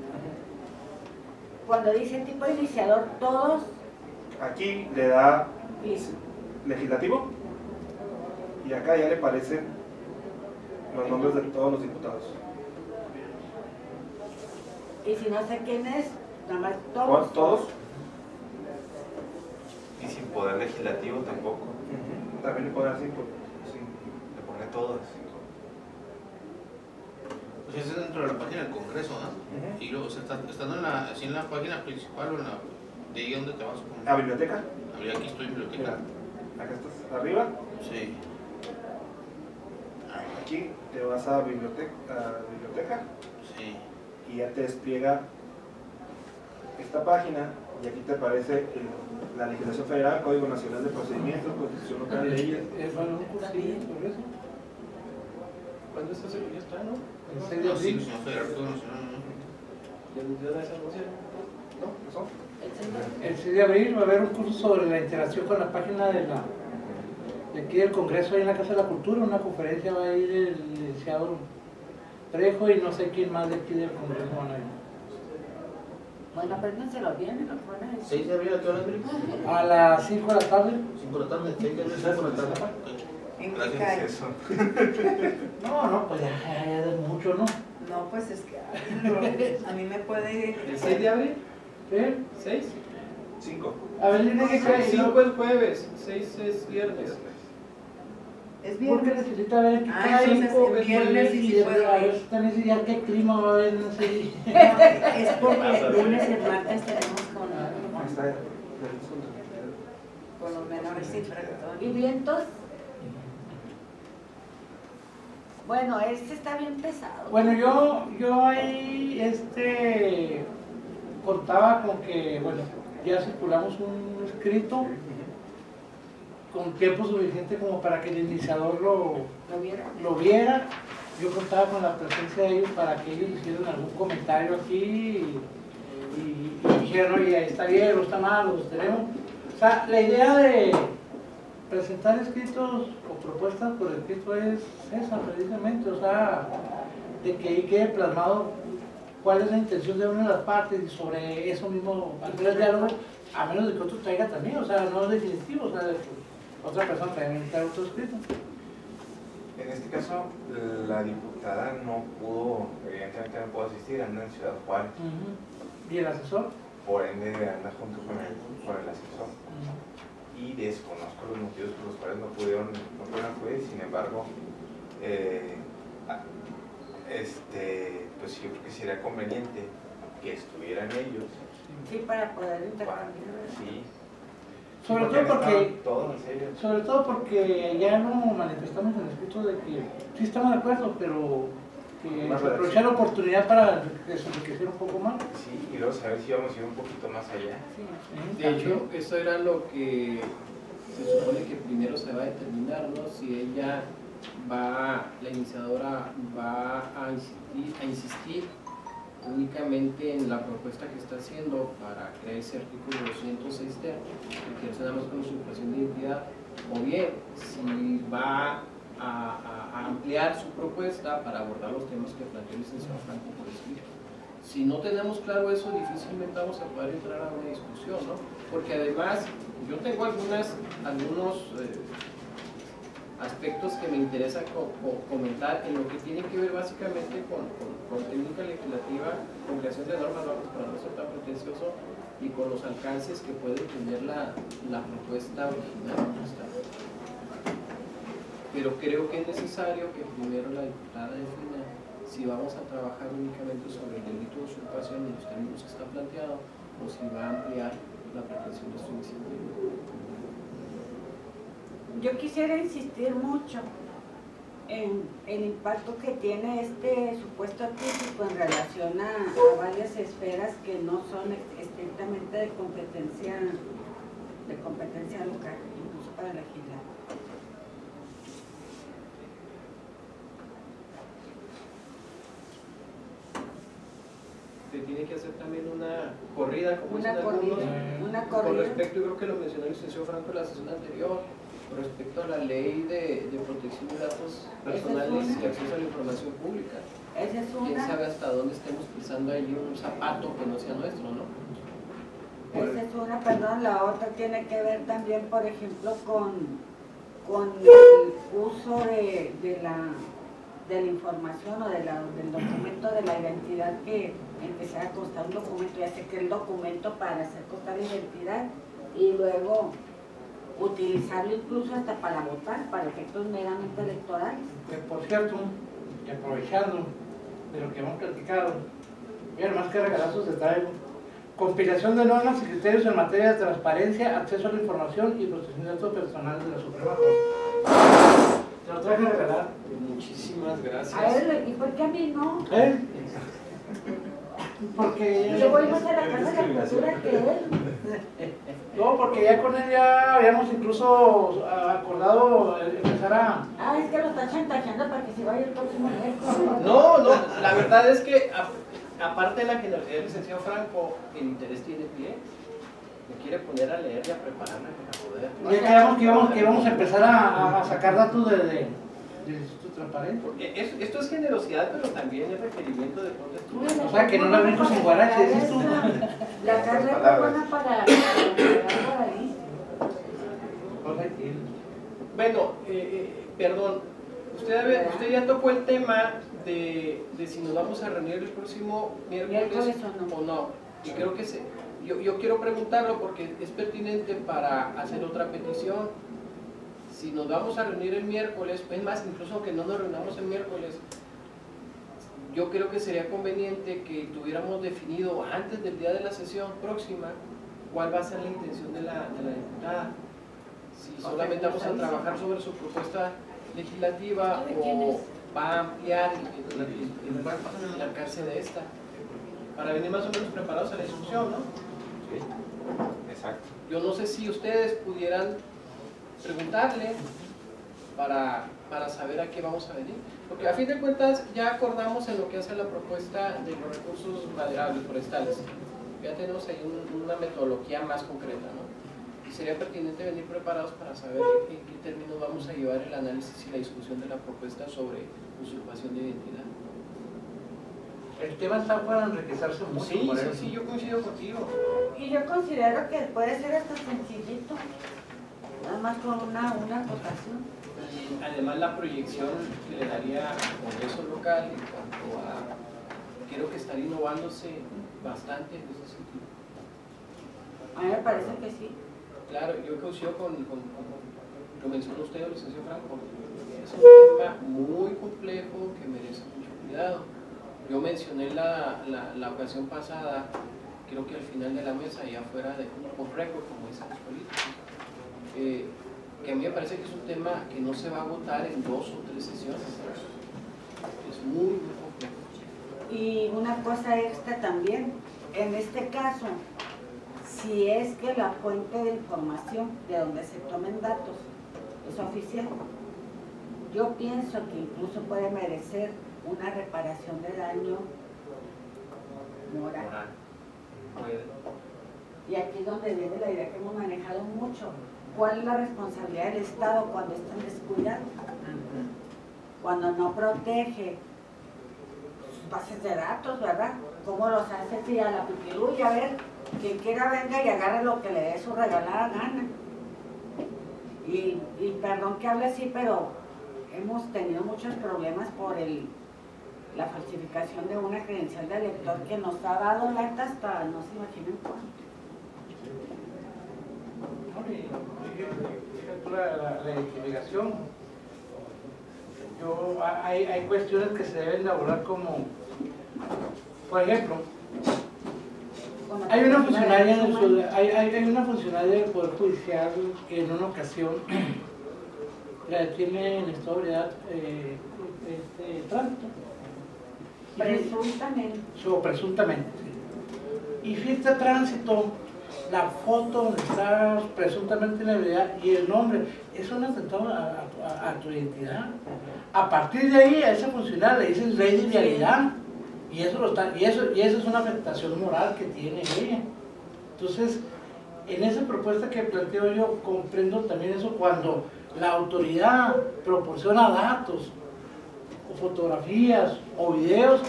Cuando dice tipo iniciador, todos... Aquí le da Listo. legislativo y acá ya le aparecen los nombres de todos los diputados. Y si no sé quién es, nada más todos. ¿Todos? y sin poder legislativo tampoco. También le puede dar 5. Le pone todos. Pues eso es dentro de la página del Congreso, ¿no? Y luego, o sea, estando así en la página principal o en la, de ahí donde te vas a poner. ¿A biblioteca? Aquí estoy en biblioteca. Acá estás arriba. Sí. Aquí te vas a biblioteca Sí. y ya te despliega esta página y aquí te aparece la legislación federal, Código Nacional de Procedimientos, Constitución Local, Leyes. Bueno, un cursillo por eso. ¿Cuándo está seguro? Ya está, ¿no? El 6 de No, sí, abril. no, Federal Código Nacional, ¿no? ¿Ya esa anunciaron? ¿No? ¿Eso? El 6 de abril va a haber un curso sobre la interacción con la página de aquí del Congreso, ahí en la Casa de la Cultura. Una conferencia va a ir el licenciado Trejo y no sé quién más de aquí del Congreso van a ir. Bueno, apréndenselo bien, lo ponen ahí. 6 de abril, ¿a qué hora es, Felipe? A las 5 de la tarde. 5 de la tarde, 6 de abril, 5 de la tarde. ¿En qué Gracias. cae? Eso. No, pues ya es mucho, ¿no? No, pues es que a mí me puede... ¿El 6 de abril? ¿Sí? ¿6? 5. A ver, dime qué cae. 5 es jueves, 6 es viernes. Es ¿Por qué viernes. necesita ver qué Ah, cae? entonces el viernes y si puedo A ver ir. también si ya qué clima va a haber en ese día. Es porque el lunes y el martes tenemos Ahí está. con los menores ¿Y infractores. vientos? Bueno, este está bien pesado. Bueno, yo ahí contaba con que, bueno, ya circulamos un escrito con tiempo suficiente como para que el iniciador lo viera. Yo contaba con la presencia de ellos para que ellos hicieran algún comentario aquí y dijeran, oye, está bien o está mal, o tenemos. O sea, la idea de presentar escritos o propuestas por escrito es esa precisamente, o sea, de que ahí quede plasmado cuál es la intención de una de las partes y sobre eso mismo hacer el diálogo, a menos de que otro traiga también, o sea, no es definitivo, o sea, de que otra persona también trae otro escrito. En este caso, la diputada no pudo, evidentemente no pudo asistir, anda en Ciudad Juárez. ¿Y el asesor? Por ende, anda junto con el asesor. Y desconozco los motivos por los cuales no pudieron acudir, sin embargo, pues yo creo que sería conveniente que estuvieran ellos. Sí, para poder intercambiar. Sí. Sobre todo porque ya no manifestamos en el escrito de que sí estamos de acuerdo, pero que aprovechar la oportunidad para desenriquecer un poco más. Sí, y luego saber si vamos a ir un poquito más allá. De hecho, eso era lo que se supone que primero se va a determinar, ¿no? Si ella la iniciadora va a insistir únicamente en la propuesta que está haciendo para crear ese artículo 206 ter, que es nada más con usurpación de identidad, o bien si va a ampliar su propuesta para abordar los temas que planteó el licenciado Franco por escrito. Si no tenemos claro eso, difícilmente vamos a poder entrar a una discusión, ¿no? Porque además yo tengo algunos aspectos que me interesa comentar en lo que tiene que ver básicamente con técnica legislativa, con creación de normas para no ser tan pretencioso y con los alcances que puede tener la propuesta original nuestra. Pero creo que es necesario que primero la diputada defina si vamos a trabajar únicamente sobre el delito de usurpación en los términos que está planteado o si va a ampliar la pretensión de su iniciativa. Yo quisiera insistir mucho en el impacto que tiene este supuesto típico en relación a varias esferas que no son estrictamente de competencia local, incluso para legislar. tiene que hacer también una corrida, como dicen algunos, con respecto, yo creo que lo mencionó el licenciado Franco en la sesión anterior, con respecto a la ley de protección de datos personales y acceso a la información pública. Quién sabe hasta dónde estemos pisando ahí un zapato que no sea nuestro, ¿no? Esa es una, perdón. La otra tiene que ver también, por ejemplo, con el uso de la información o del documento de la identidad, que empezar a constar un documento, ya sé que el documento para hacer constar la identidad y luego utilizarlo incluso hasta para votar, para efectos meramente electorales. Que por cierto, y aprovechando de lo que hemos platicado, bien, más que regalazos de traigo, compilación de normas y criterios en materia de transparencia, acceso a la información y protección de datos personales de la Suprema Corte. Te lo traje a regalar. Muchísimas gracias. A él, ¿y por qué a mí no? Porque yo voy más a la Casa de la Cultura que él. No, porque ya con él ya habíamos incluso acordado empezar a... Ah, es que lo está chantajeando para que se vaya el próximo miércoles. No, la verdad es que aparte de la generosidad del licenciado Franco, el interés tiene pie. Me quiere poner a leer y a prepararme para poder... Ya quedamos que íbamos a empezar a sacar datos del Instituto Transparente. Esto es generosidad, pero también es requerimiento de protección. O sea, que no la brinco sin guarache, dices tú. La carne es buena para por ahí. Bueno, perdón, usted ya tocó el tema de si nos vamos a reunir el próximo miércoles o no. Y creo que yo quiero preguntarlo porque es pertinente para hacer otra petición. Si nos vamos a reunir el miércoles, es más, incluso que no nos reunamos el miércoles, yo creo que sería conveniente que tuviéramos definido antes del día de la sesión próxima cuál va a ser la intención de la diputada. Si solamente vamos a trabajar sobre su propuesta legislativa o va a ampliar el alcance de esta, para venir más o menos preparados a la discusión, ¿no? Sí, exacto. Yo no sé si ustedes pudieran preguntarle para saber a qué vamos a venir, porque a fin de cuentas ya acordamos en lo que hace la propuesta de los recursos maderables forestales, ya tenemos ahí una metodología más concreta, ¿no? Y sería pertinente venir preparados para saber en qué términos vamos a llevar el análisis y la discusión de la propuesta sobre usurpación de identidad. El tema está para enriquecerse mucho. Sí, yo coincido contigo. Y yo considero que puede ser hasta sencillito, nada más con una acotación. Además la proyección que le daría al Congreso local en cuanto a, creo que estaría innovándose bastante en ese sentido. A mí me parece que sí. Claro, yo coincido con lo que mencionó usted, licenciado Franco. Es un tema muy complejo que merece mucho cuidado. Yo mencioné la ocasión pasada, creo que al final de la mesa, ya fuera de un récord, como dicen los políticos, que a mí me parece que es un tema que no se va a agotar en 2 o 3 sesiones. Es muy complejo. Y una cosa extra también, en este caso, si es que la fuente de información de donde se tomen datos es oficial, yo pienso que incluso puede merecer una reparación de daño moral. Y aquí es donde viene la idea que hemos manejado mucho. ¿Cuál es la responsabilidad del Estado cuando están descuidados? Cuando no protege sus bases de datos, ¿verdad? ¿Cómo los hace si a la piquirulla? A ver, quien quiera venga y agarre lo que le dé su regalada gana. Y perdón que hable así, pero hemos tenido muchos problemas por la falsificación de una credencial de elector que nos ha dado lata hasta no se imaginen cuánto. La identificación, hay cuestiones que se deben elaborar como, por ejemplo, hay una funcionaria del Poder Judicial que en una ocasión la detiene en estado de ebriedad tránsito. Presuntamente. Presuntamente, sí. Y fiesta de tránsito, la foto donde está presuntamente en la ebriedad y el nombre, es un atentado a tu identidad. A partir de ahí, a esa funcionaria le dicen ley de vialidad. Y eso es una afectación moral que tiene ella. Entonces, en esa propuesta que planteo yo, comprendo también eso cuando la autoridad proporciona datos, o fotografías, o videos,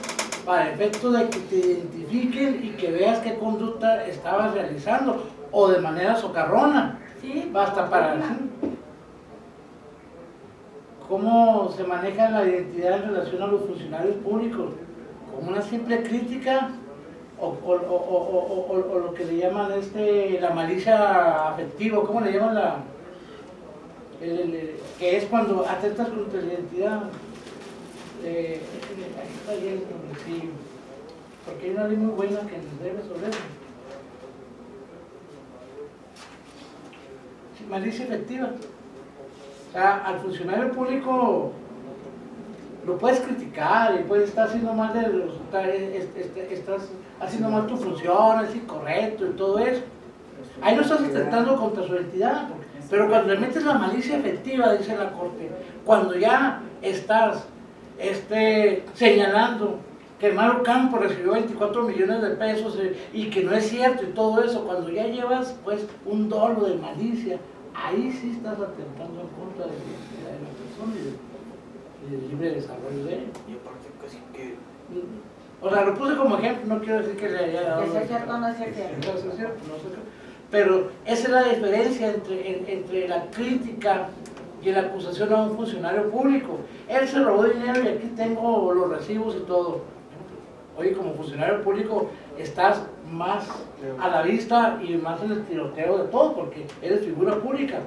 para efecto de que te identifiquen y que veas qué conducta estabas realizando, o de manera socarrona. Sí, Basta para... ¿Cómo se maneja la identidad en relación a los funcionarios públicos? ¿Como una simple crítica o lo que le llaman la malicia afectiva? ¿Cómo le llaman que es cuando atentas contra la identidad? Aquí está bien, sí, porque hay una ley muy buena que nos debe sobre eso. Sí, malicia efectiva. O sea, al funcionario público lo puedes criticar y puedes estar haciendo mal estás haciendo mal tu función, es incorrecto y todo eso. Ahí no estás atentando contra su identidad, pero cuando le metes la malicia efectiva, dice la Corte, cuando ya estás señalando que Maru Campo recibió 24 millones de pesos y que no es cierto y todo eso, cuando ya llevas pues un dolo de malicia, ahí sí estás atentando en contra de la identidad de la persona y del libre desarrollo de ella. Y aparte casi que... O sea, lo puse como ejemplo, no quiero decir que le haya dado... Que sea cierto, no sea cierto. No sea cierto, no sea cierto. Pero esa es la diferencia entre la crítica y la acusación a un funcionario público. Él se robó dinero y aquí tengo los recibos y todo. Oye, como funcionario público estás más a la vista y más en el tiroteo de todo, porque eres figura pública.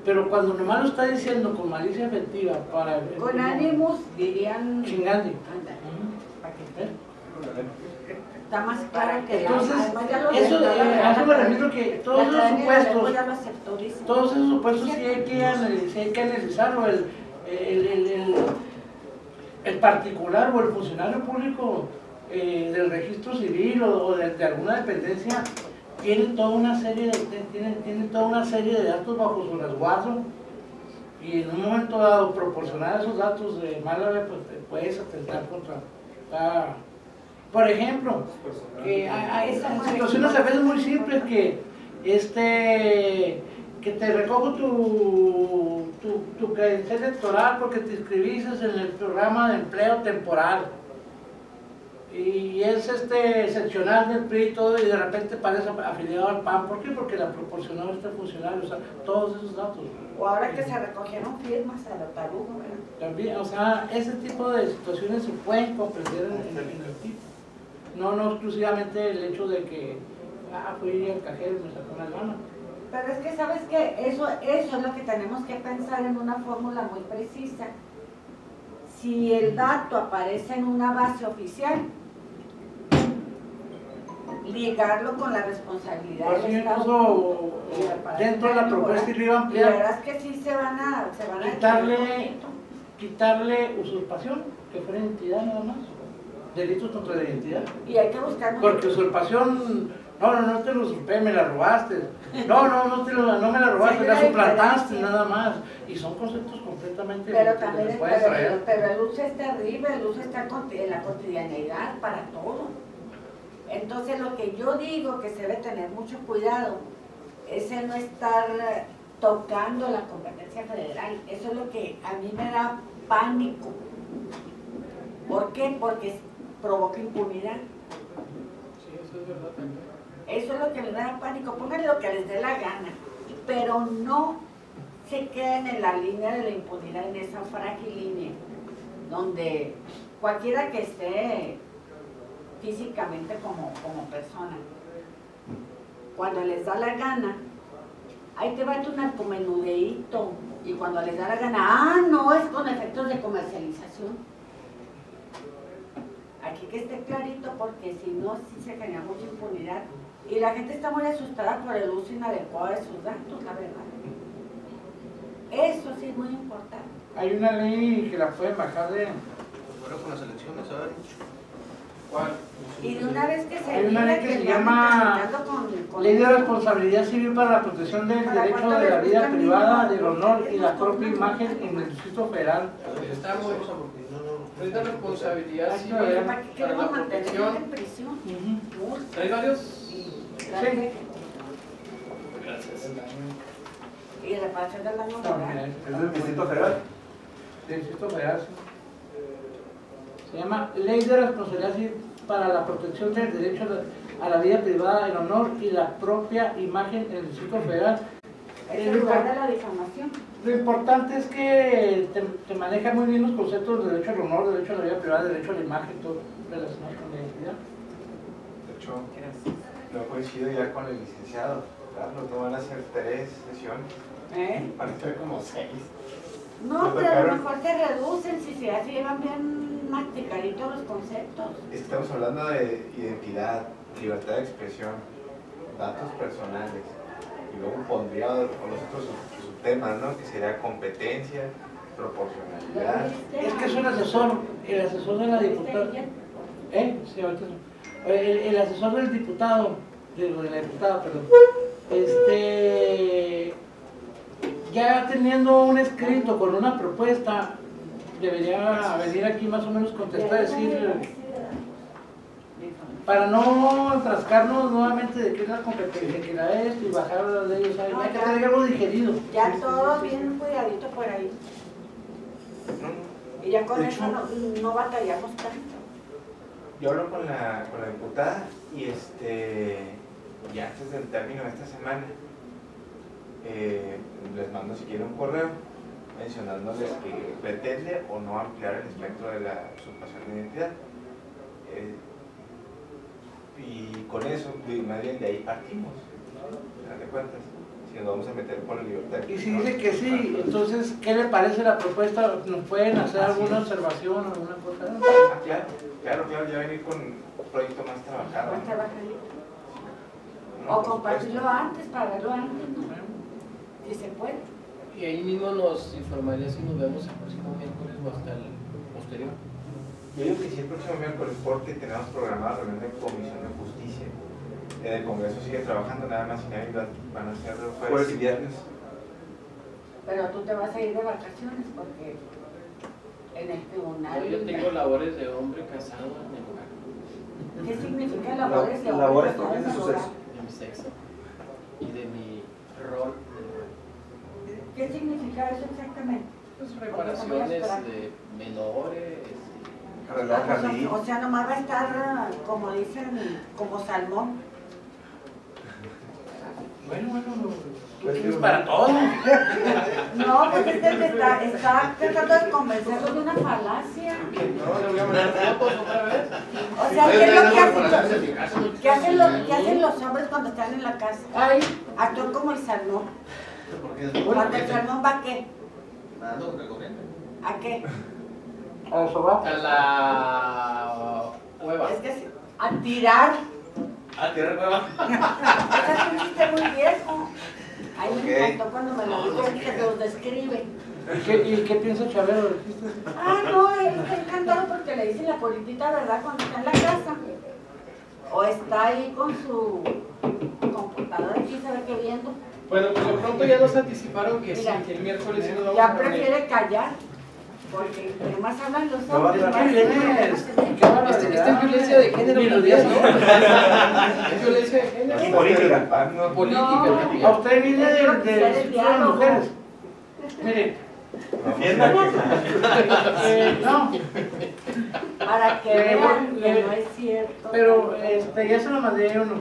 Pero cuando nomás lo está diciendo con malicia efectiva para... Con ánimos dirían... Chingandi. Anda, ¿para qué? Está más claro que entonces, eso me refiero que todos esos supuestos, ya lo aceptó, dice. todos esos supuestos sí hay que analizarlo. El particular o el funcionario público del registro civil o de alguna dependencia tiene toda una serie de datos bajo su resguardo, y en un momento dado proporcionar esos datos de mala fe, pues te puedes atentar contra... Por ejemplo, hay situaciones a veces muy simples que te recojo tu credencial electoral porque te inscribiste en el programa de empleo temporal y es seccional del PRI y todo, y de repente parece afiliado al PAN. ¿Por qué? Porque la proporcionó este funcionario, o sea, todos esos datos. O ahora que se recogieron firmas a lo tarugo, ¿verdad? También, o sea, ese tipo de situaciones se pueden comprender en el tipo. No exclusivamente el hecho de que fui al cajero y me sacó una lana. Pero es que sabes que eso es lo que tenemos que pensar en una fórmula muy precisa. Si el dato aparece en una base oficial, ligarlo con la responsabilidad pues del sí, Estado. Dentro de la propuesta y lo iba a Y la ampliar. verdad es que sí se van a quitarle usurpación, que fuera identidad nada más. Delitos contra la identidad. Y hay que buscar... Porque usurpación, no te lo usurpé, me la robaste. No me la robaste, Sí, la suplantaste diferencia. nada más. Y son conceptos completamente Pero que también les puedes traer. pero el uso es terrible, el uso está en la cotidianeidad para todo. Entonces lo que yo digo que se debe tener mucho cuidado es el no estar tocando la competencia federal. Eso es lo que a mí me da pánico. ¿Por qué? Porque provoca impunidad. Sí, eso es verdad también. Eso es lo que les da pánico. Pónganle lo que les dé la gana, pero no se queden en la línea de la impunidad, en esa frágil línea, donde cualquiera que esté físicamente como persona, cuando les da la gana, ahí te va tu narcomenudeíto, y cuando les da la gana, no, es con efectos de comercialización. Aquí que esté clarito, porque si no, sí se genera mucha impunidad. Y la gente está muy asustada por el uso inadecuado de sus datos, la verdad. Eso sí es muy importante. Hay una ley que la pueden bajar de... Ahora con las elecciones, a ver. ¿Cuál? Y de una vez que se Hay una ley que se llama Ley de Responsabilidad Civil para la Protección del Derecho de la Vida Privada, del Honor y la propia imagen en el Distrito Federal. Está muy rosa porque no. Es de responsabilidad civil ¿Para qué para la queremos mantenerlo protección. en prisión? ¿Hay varios? Sí. Gracias. Y reparación del daño No, moral. ¿Es del Distrito Federal? Del Distrito Federal. Sí. Se llama Ley de Responsabilidad Civil para la protección del derecho a la vida privada, el honor y la propia imagen en el Distrito Federal. Es el lugar de la difamación. Lo importante es que te maneja muy bien los conceptos de derecho al honor, derecho a la vida privada, derecho a la imagen, todo relacionado con la identidad. De hecho, no coincido ya con el licenciado. Carlos, no van a ser 3 sesiones, van a ser como 6. No, pero a lo mejor se reducen si se llevan bien masticaditos los conceptos. Estamos hablando de identidad, libertad de expresión, datos personales. Y luego pondría los otros subtemas, ¿no? Que sería competencia, proporcionalidad. Es que es un asesor, el asesor de la diputada. Sí, ahorita no. El asesor del diputado, de la diputada, perdón. Ya teniendo un escrito con una propuesta, debería venir aquí más o menos contestar, decir, para no enfrascarnos nuevamente de qué es la competencia, que la es, y bajar de ellos, ¿sabes? Hay que tener algo digerido. Ya todo bien cuidadito por ahí. Y ya con eso no batallamos tanto. Yo hablo con la diputada y ya antes del término de esta semana les mando si quieren un correo mencionándoles que pretende o no ampliar el espectro de la usurpación de identidad. Y con eso, más bien de ahí partimos, ¿no? De cuentas, si nos vamos a meter por la libertad. Y si dice que sí, entonces, ¿qué le parece la propuesta? ¿Nos pueden hacer alguna observación, alguna cosa? Claro, ya venir con un proyecto más trabajado. Más trabajadito. O compartirlo antes, para verlo antes, ¿no? Si se puede. Y ahí mismo nos informaría si nos vemos el próximo miércoles o hasta el posterior. Yo digo que sí, el próximo miércoles, porque tenemos programada reunión de Comisión de Justicia. El Congreso sigue trabajando, nada más y nada, van a ser jueves y viernes. Pero tú te vas a ir de vacaciones porque en el tribunal... Yo tengo labores de hombre casado en el hogar. ¿Qué significa labores de hombre labores casado en de el su hogar? sexo? De mi sexo y de mi rol en el hogar. ¿Qué significa eso exactamente? Pues reparaciones de menores. O sea, nomás va a estar, como dicen, como salmón. Bueno, tú tienes para todo. No, pues es que está tratando de convencerlo de una falacia. No, le voy a mandar fotos otra vez. O sea, ¿qué es lo que hacen? ¿Qué hacen los hombres cuando están en la casa? Actúan como el salmón. Cuando el salmón va ¿a qué? ¿A qué? ¿A eso va? A la hueva. Es que a tirar. ¿A tirar hueva? Ese es un chiste muy viejo. Ay, me encantó cuando me lo dijo, que lo describe. ¿Y qué piensa Chabelo del chiste? No, él está encantado porque le dicen la política verdad cuando está en la casa. O está ahí con su computadora y quién sabe qué viendo. Bueno, pues de pronto ya nos anticiparon que sí, Mira, que el miércoles sí nos vamos ya a reunir. prefiere callar. Porque entre más hablan los No, hombres, más Esta es violencia de género, ¿no? Es violencia de género. Política. Política. A usted viene de las mujeres. Mire, no, para que vean que no es cierto. pero ya se lo mandé uno.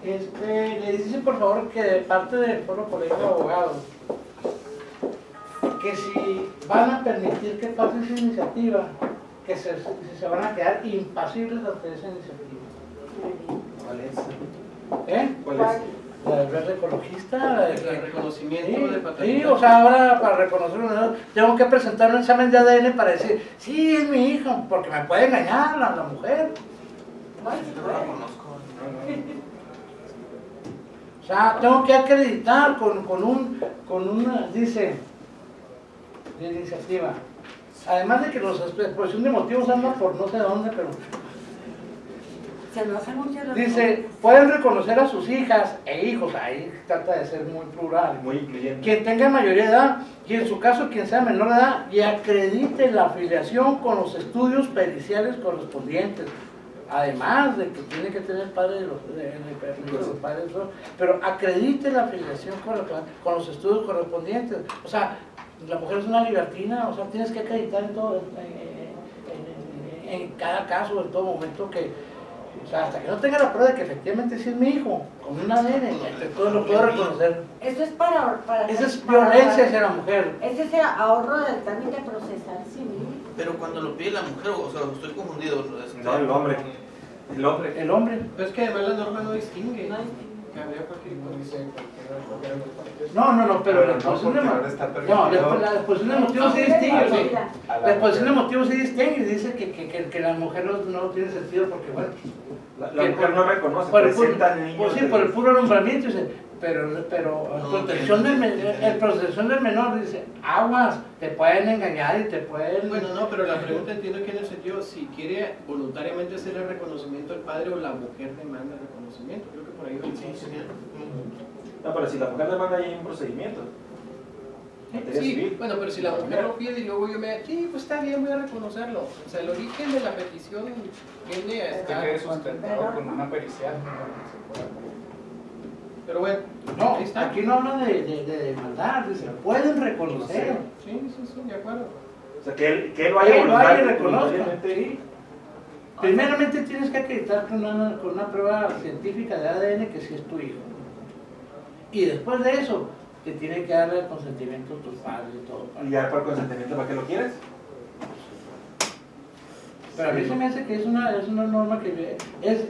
Le dice por favor que de parte del Foro Colegio de Abogados, que si van a permitir que pase esa iniciativa, que se van a quedar impasibles ante esa iniciativa. ¿Cuál es? ¿Cuál es? La del verde ecologista, El reconocimiento de paternidad. Sí, o sea, ahora para reconocerlo, tengo que presentar un examen de ADN para decir, sí, es mi hijo, porque me puede engañar la mujer. No, sí No puede. lo conozco. O sea, tengo que acreditar con una, dice, de iniciativa. Además de que los exposición de motivos andan por no sé dónde, pero Se nos hacen muchas las Dice, cosas. pueden reconocer a sus hijas e hijos, ahí trata de ser muy plural, Muy incluyente. quien tenga mayoría de edad y en su caso quien sea menor de edad y acredite la afiliación con los estudios periciales correspondientes. Además de que tiene que tener padre de los padres, pero acredite la afiliación con los estudios correspondientes. O sea, la mujer es una libertina, o sea, tienes que acreditar en todo, en cada caso, en todo momento que, o sea, hasta que no tenga la prueba de que efectivamente sí es mi hijo, con un ADN, todo lo puedo reconocer. Eso es para Esa es violencia hacia la mujer. Ese es el ahorro del trámite procesal civil. Pero cuando lo pide la mujer, o sea, estoy confundido. No, el hombre. El hombre. El hombre. Pero es que además la norma no distingue. No, Que habría cualquier condición, No, pero la No, exposición porque de ahora está no, permitido. la exposición de motivos sí distingue, sí. A La exposición de mujer. motivos sí distingue y dice que la mujer no tiene sentido porque, bueno, La mujer no reconoce, por el puro, presenta al niño. pues sí, por el puro nombramiento, dice, pero protección del menor, dice, aguas, te pueden engañar y te pueden... Bueno, no, pero la pregunta entiendo que en el sentido, si quiere voluntariamente hacer el reconocimiento al padre o la mujer demanda el reconocimiento, creo que por ahí va. No, pero si la mujer demanda, ahí hay un procedimiento. Materia Sí, civil. bueno, pero si la mujer lo pide y luego yo me... Sí, pues está bien, voy a reconocerlo. O sea, el origen de la petición viene a Que estar... quede sustentado con una pericial. Pero bueno, No, ahí está. aquí no habla de demandar, dice, pueden reconocer. Sí, de acuerdo. O sea, que él vaya Que él vaya y reconozca. voluntariamente. Sí. Primeramente tienes que acreditar con una prueba científica de ADN que sí es tu hijo. Y después de eso, te tiene que darle el consentimiento a tus padres y todo. Y ya por consentimiento, ¿para qué lo quieres? Pero a mí se me hace que es una norma que esa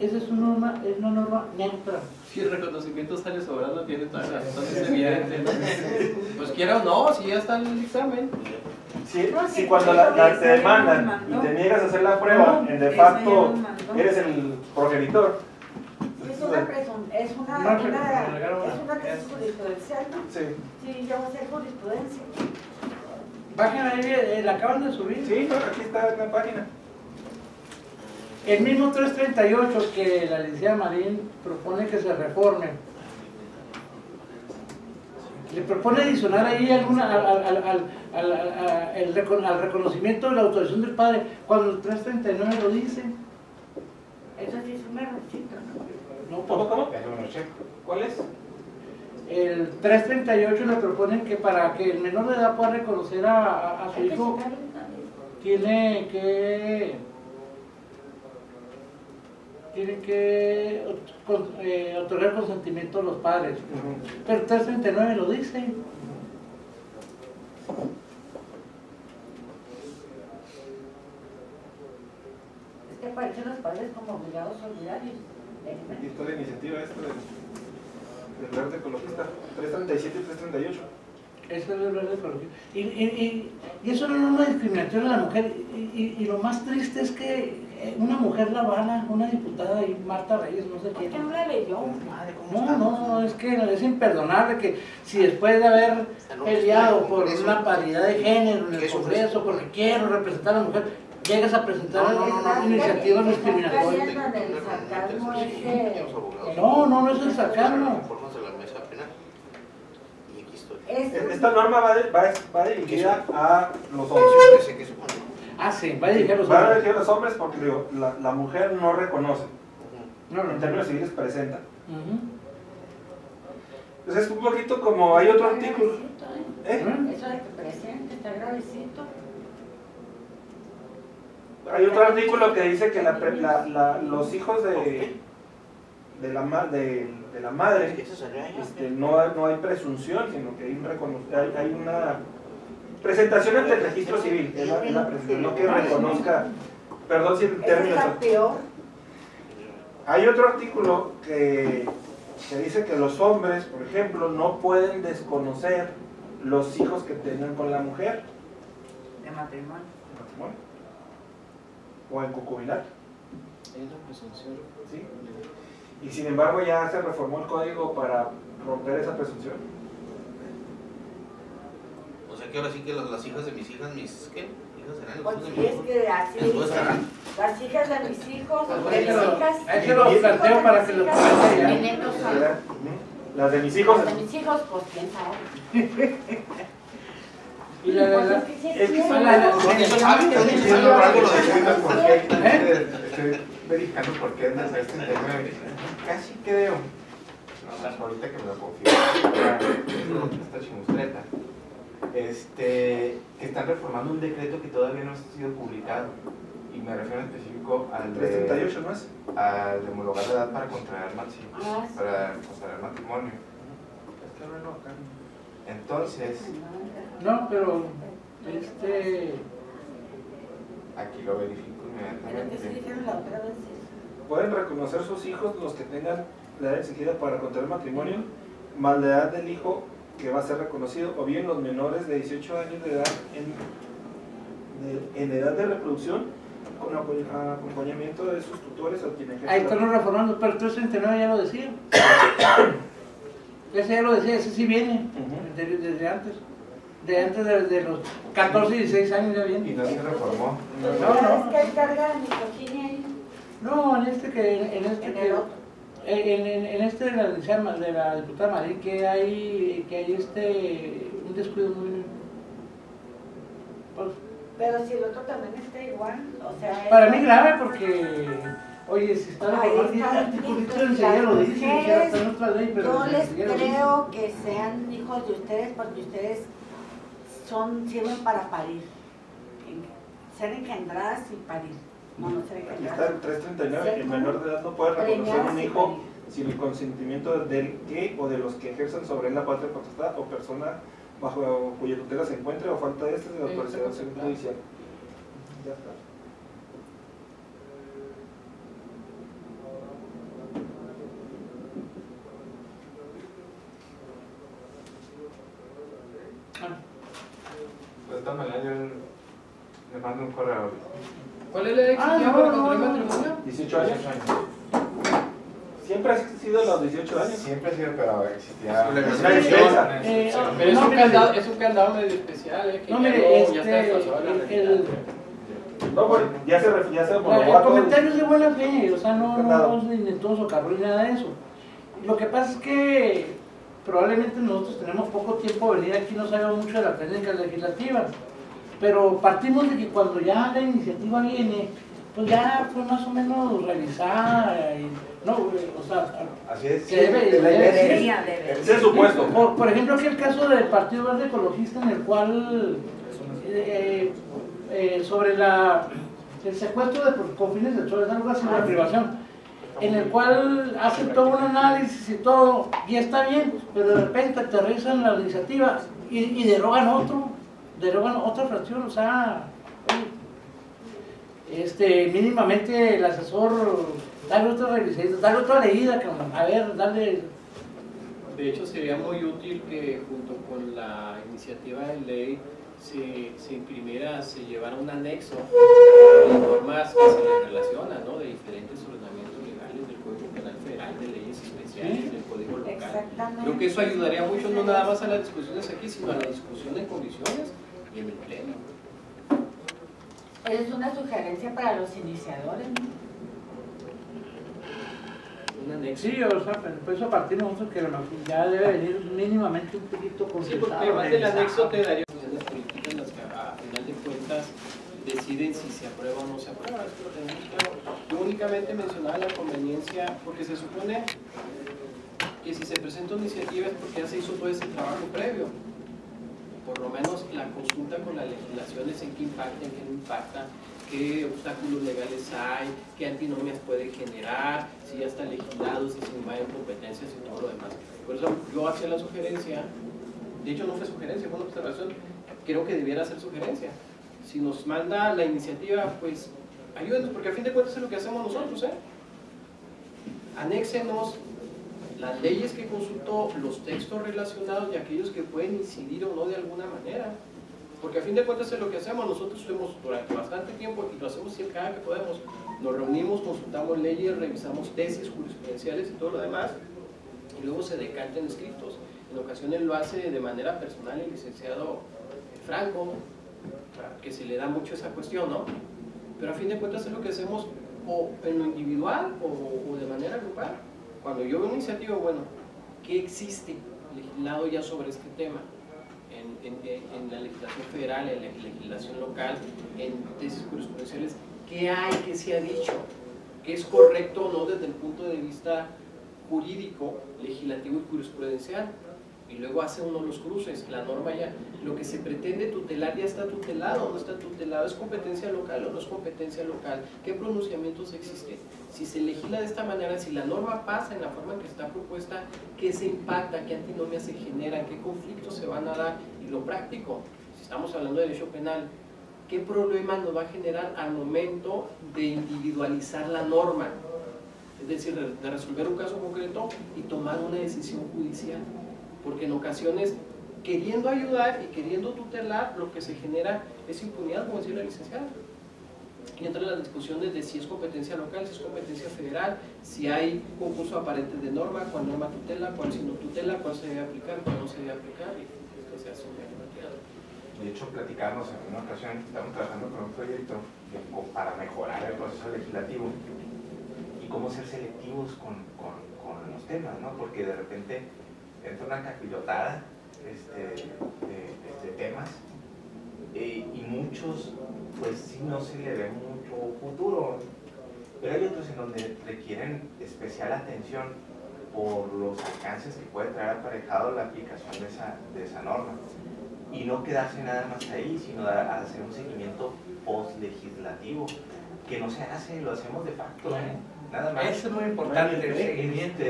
es una norma neutra. Si el reconocimiento sale sobrando, tiene toda la razón, es evidente, ¿no? Pues quiera o no, si ya está el examen. Si cuando te demandan y te niegas a hacer la prueba, en de facto eres el progenitor. Es una tesis jurisprudencial, ¿no? Sí. Sí, ya va a ser jurisprudencia. Bajen ahí, la acaban de subir. Sí, no, aquí está en la página. El mismo 338 que la licenciada Marín propone que se reforme. Le propone adicionar ahí al reconocimiento de la autorización del padre, cuando el 339 lo dice. Eso sí es un errorcito, ¿no? No, ¿Cómo? ¿Cuál es? El 338 le proponen que para que el menor de edad pueda reconocer a su hijo, tiene que otorgar consentimiento a los padres. Pero el 339 lo dice. Es que aparecen los padres como obligados solidarios. Aquí está la iniciativa esta del verde ecologista, 337 y 338. Eso es el verde ecologista. Y eso no es una discriminación a la mujer. Y lo más triste es que una mujer la avala, una diputada y Marta Reyes, no sé ¿Por quién. qué no la leyó? No, es que es imperdonable que si después de haber peleado por una paridad de género en el Congreso, porque quiero representar a la mujer, llegas a presentar iniciativas discriminatorias. No es el sarcasmo. Esta norma va dirigida a los hombres. Ah, sí, va dirigida a los Va hombres. dirigida a los hombres porque digo, la mujer no reconoce. No. En términos civiles presenta. Entonces es un poquito como hay otro artículo. Eso de que presente está gravecito. Hay otro artículo que dice que los hijos de la madre no hay presunción, sino que hay una presentación ante el registro civil, es la presunción, no que reconozca, perdón si el término... Esa es la peor. Hay otro artículo que dice que los hombres, por ejemplo, no pueden desconocer los hijos que tengan con la mujer. De matrimonio. O en concubinato. Es la presunción. ¿Sí? Y sin embargo ya se reformó el código para romper esa presunción. O sea que ahora sí que las hijas de mis hijas, ¿qué? Pues sí, es que así dicen, las hijas de mis hijos, de mis hijas, ahí se lo planteo para que lo plantee ya. mis nietos son. Las de mis hijos. Las de mis hijos, pues quién sabe. Y la Pues verdad, es que sí es es que cierto. Estoy verificando por qué es desde el 39. Casi creo, no, ahorita que me lo confirmo, esta chimustreta, que están reformando un decreto que todavía no ha sido publicado. Y me refiero en específico al de 338 más. Al de homologar la edad para contraer Ah, sí. matrimonio. Entonces, no, pero aquí lo verifico Pero que sí inmediatamente. dijeron la otra vez. Pueden reconocer sus hijos los que tengan la edad exigida para contraer matrimonio, más la edad del hijo que va a ser reconocido, o bien los menores de 18 años de edad en edad de reproducción, con acompañamiento de sus tutores o quien ejerce ahí la- están reformando, pero el 339 ya lo decía. Ese ya lo decía, ese sí viene, desde antes. De antes de los 14 y 16 años ya Y viene. no se reformó. Es que él carga mi cochina ahí. No, en este En el otro. en este de la diputada Marín, que hay un descuido muy... pues, Pero si el otro también está igual, o sea... para mí grave porque, oye, si está Ahí reformando está este el articulito punto. enseguida lo Las dice, mujeres, ya está en otra ley, pero Yo les enseguida lo dice. creo que sean hijos de ustedes porque ustedes sirven para parir. Ser engendradas y parir. No ser Aquí está engendradas. el 339, el menor de edad no puede reconocer un hijo sin el consentimiento del que o de los que ejerzan sobre él la patria potestad o persona bajo cuya tutela se encuentre o falta de este de la autorización judicial. Ya está. De todas maneras, yo le mando un correo. ¿Cuál es la edad exigida para contraer matrimonio? 18 años. Siempre ha existido a los 18 años. Siempre ha sido, pero existía. Pero es un candado medio especial, que no, ya mire, ya está desfasado de la realidad. No, pues ya se homologó El a todos. comentario es de buena fe, o sea, no es ni todo socarrón ni nada de eso. Lo que pasa es que probablemente nosotros tenemos poco tiempo de venir aquí, no sabemos mucho de la técnica legislativa, pero partimos de que cuando ya la iniciativa viene, pues ya fue más o menos revisada, y, no, o sea, Así es. que debe. Ese es supuesto. Por ejemplo, aquí el caso del Partido Verde Ecologista, en el cual sobre el secuestro con fines sexuales, algo así, la privación, en el cual hace todo un análisis y todo, y está bien, pero de repente aterrizan la iniciativa y derogan otra fracción, o sea, mínimamente el asesor, darle otra revisada, darle otra leída, a ver, darle... De hecho, sería muy útil que junto con la iniciativa de ley se imprimiera, se llevara un anexo de normas que se le relacionan, ¿no? De diferentes ordenamientos legales del Código Penal Federal, de leyes especiales, del Código Local. Exactamente. Creo que eso ayudaría mucho, no nada más a las discusiones aquí, sino a la discusión en comisiones y en el pleno. Es una sugerencia para los iniciadores, ¿no? Un anexo. Sí, o sea, por eso partimos nosotros que ya debe venir mínimamente un poquito Sí, consultado. porque además del anexo te daría decisiones políticas en las que a final de cuentas deciden si se aprueba o no se aprueba. Esto lo tenemos claro. Yo únicamente mencionaba la conveniencia, porque se supone que si se presenta una iniciativa es porque ya se hizo todo ese trabajo previo. Por lo menos la consulta con las legislaciones en qué impacta, en qué no impacta, qué obstáculos legales hay, qué antinomias puede generar, si ya está legislado, si se invaden competencias y todo lo demás. Por eso yo hacía la sugerencia, de hecho no fue sugerencia, fue una observación, creo que debiera ser sugerencia. Si nos manda la iniciativa, pues ayúdenos, porque a fin de cuentas es lo que hacemos nosotros, ¿eh? Anéxenos las leyes que consultó, los textos relacionados y aquellos que pueden incidir o no de alguna manera. Porque a fin de cuentas es lo que hacemos, nosotros estuvimos durante bastante tiempo y lo hacemos siempre cada que podemos. Nos reunimos, consultamos leyes, revisamos tesis jurisprudenciales y todo lo demás, y luego se decantan escritos. En ocasiones lo hace de manera personal el licenciado Franco, que se le da mucho esa cuestión, ¿no? Pero a fin de cuentas es lo que hacemos o en lo individual o de manera grupal. Cuando yo veo una iniciativa, bueno, ¿qué existe legislado ya sobre este tema? En la legislación federal, en la legislación local, en tesis jurisprudenciales, ¿qué hay que se ha dicho? ¿Qué es correcto o no desde el punto de vista jurídico, legislativo y jurisprudencial? Y luego hace uno los cruces, la norma ya, lo que se pretende tutelar ya está tutelado, no está tutelado, es competencia local o no es competencia local, qué pronunciamientos existen, si se legisla de esta manera, si la norma pasa en la forma en que está propuesta, qué se impacta, qué antinomias se generan, qué conflictos se van a dar, y lo práctico, si estamos hablando de derecho penal, qué problema nos va a generar al momento de individualizar la norma, es decir, de resolver un caso concreto y tomar una decisión judicial. Porque en ocasiones, queriendo ayudar y queriendo tutelar, lo que se genera es impunidad, como decía la licenciada. Y entra la discusión de si es competencia local, si es competencia federal, si hay concurso aparente de norma, cuál norma tutela, cuál si no tutela, cuál se debe aplicar, cuál no se debe aplicar, y que se hace un retirado. De hecho, platicamos en una ocasión, estamos trabajando con un proyecto para mejorar el proceso legislativo y cómo ser selectivos con los temas, ¿no? Porque de repente entra una capirotada de temas y muchos, pues sí, no se le ve mucho futuro, pero hay otros en donde requieren especial atención por los alcances que puede traer aparejado la aplicación de esa norma y no quedarse nada más ahí, sino hacer un seguimiento post-legislativo que no se hace, lo hacemos de facto, nada más. Eso es muy importante, el seguimiento.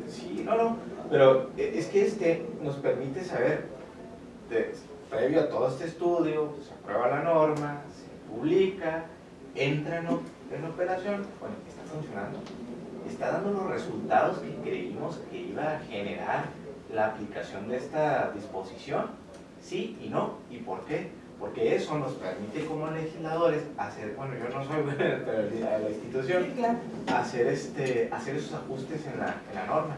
Sí, no, pero es que nos permite saber, previo a todo este estudio, se aprueba la norma, se publica, entra en operación, bueno, está funcionando, está dando los resultados que creímos que iba a generar la aplicación de esta disposición, sí y no, ¿y por qué? Porque eso nos permite como legisladores hacer, bueno, yo no soy, pero la institución, sí, claro, hacer esos ajustes en la norma.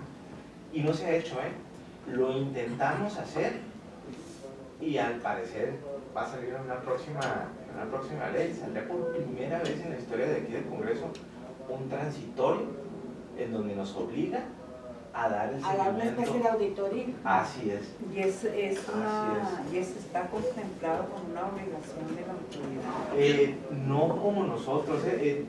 Y no se ha hecho, lo intentamos hacer y al parecer va a salir en una próxima ley. Saldrá por primera vez en la historia de aquí del Congreso un transitorio en donde nos obliga a dar el seguimiento. A dar una especie de auditoría. Así es. Y eso está contemplado con una obligación de la autoridad. No como nosotros,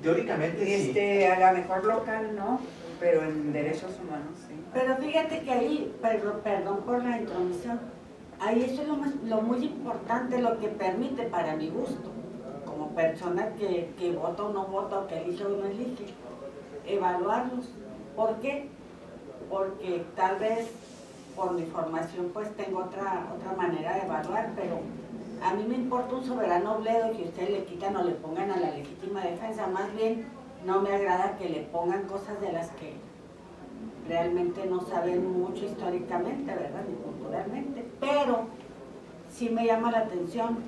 teóricamente sí. A lo mejor local no, pero en derechos humanos sí. Pero fíjate que ahí, perdón por la intromisión, ahí eso es lo muy importante, lo que permite para mi gusto, como persona que vota o no vota, o que elige o no elige, evaluarlos. ¿Por qué? Porque tal vez por mi formación pues tengo otra manera de evaluar, pero a mí me importa un soberano bledo que ustedes le quitan o le pongan a la legítima defensa, más bien no me agrada que le pongan cosas de las que realmente no saben mucho históricamente, ¿verdad? Ni culturalmente, pero sí me llama la atención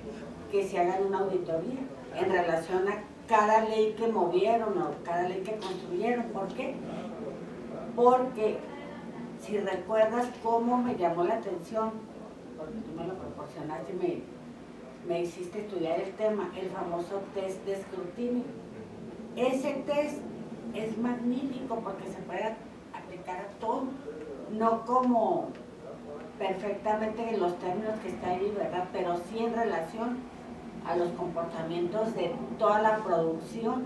que se hagan una auditoría en relación a cada ley que movieron o cada ley que construyeron. ¿Por qué? Porque si recuerdas cómo me llamó la atención, porque tú me lo proporcionaste y me hiciste estudiar el tema, el famoso test de escrutinio. Ese test es magnífico porque se puede aplicar a todo, no como perfectamente en los términos que está ahí, ¿verdad? Pero sí en relación a los comportamientos de toda la producción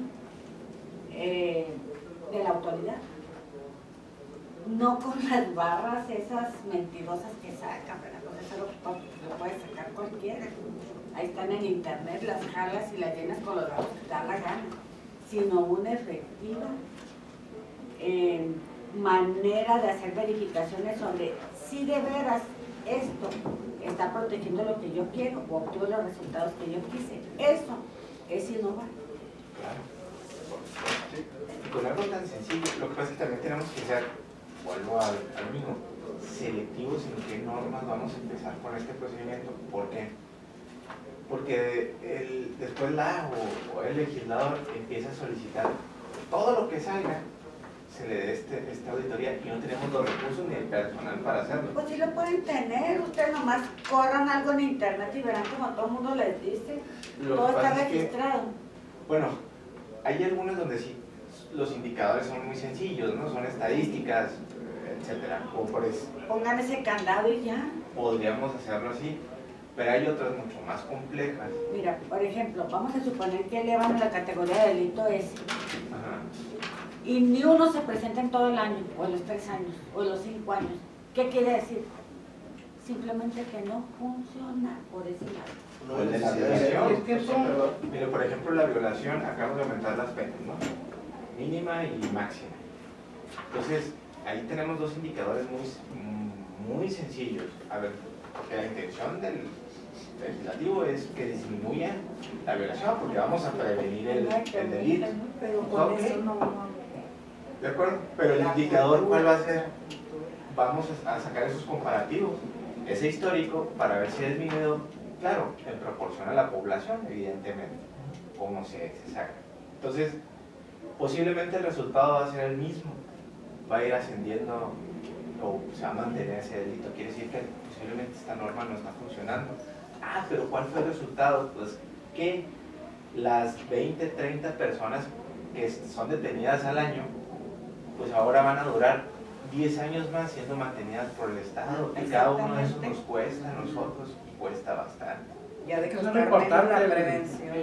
de la autoridad. No con las barras esas mentirosas que sacan, ¿verdad? Pues eso lo puede sacar cualquiera. Ahí están en internet, las jalas y las llenas con los datos que te da la gana, sino una efectiva manera de hacer verificaciones sobre si de veras esto está protegiendo lo que yo quiero o obtuvo los resultados que yo quise. Eso es innovar. Claro. Y con algo tan sencillo, lo que pasa es que también tenemos que ser, vuelvo al mismo, selectivos en qué normas vamos a empezar con este procedimiento. ¿Por qué? Porque después o el legislador empieza a solicitar todo lo que salga, se le dé esta auditoría y no tenemos los recursos ni el personal para hacerlo. Pues sí lo pueden tener, ustedes nomás corran algo en internet y verán como todo el mundo les dice, Lo todo que está pasa es que, registrado. bueno, hay algunos donde sí los indicadores son muy sencillos, ¿no? Son estadísticas, etcétera. O por eso Pongan ese candado y ya. podríamos hacerlo así, pero hay otras mucho más complejas. Mira, por ejemplo, vamos a suponer que elevan la categoría de delito ese Ajá. y ni uno se presenta en todo el año, o en los 3 años, o en los 5 años. ¿Qué quiere decir? Simplemente que no funciona por ese lado. O el de la violación. Es que son- Mira, por ejemplo, la violación, acabamos de aumentar las penas, ¿no? Mínima y máxima. Entonces, ahí tenemos dos indicadores muy sencillos. A ver, porque la intención del legislativo es que disminuya la violación, porque vamos a prevenir el delito. Pero con Ok. eso no. ¿De acuerdo? Pero el indicador, ¿cuál va a ser? Vamos a sacar esos comparativos, ese histórico, para ver si ha disminuido, claro, en proporción a la población, evidentemente, cómo se saca. Entonces, posiblemente el resultado va a ser el mismo, va a ir ascendiendo o se va a mantener ese delito. Quiere decir que posiblemente esta norma no está funcionando. Ah, pero ¿cuál fue el resultado? Pues que las 20, 30 personas que son detenidas al año, pues ahora van a durar 10 años más siendo mantenidas por el Estado, y cada uno de esos nos cuesta a nosotros y cuesta bastante. Ya de que Eso es buscar lo importante, menos la el- prevención.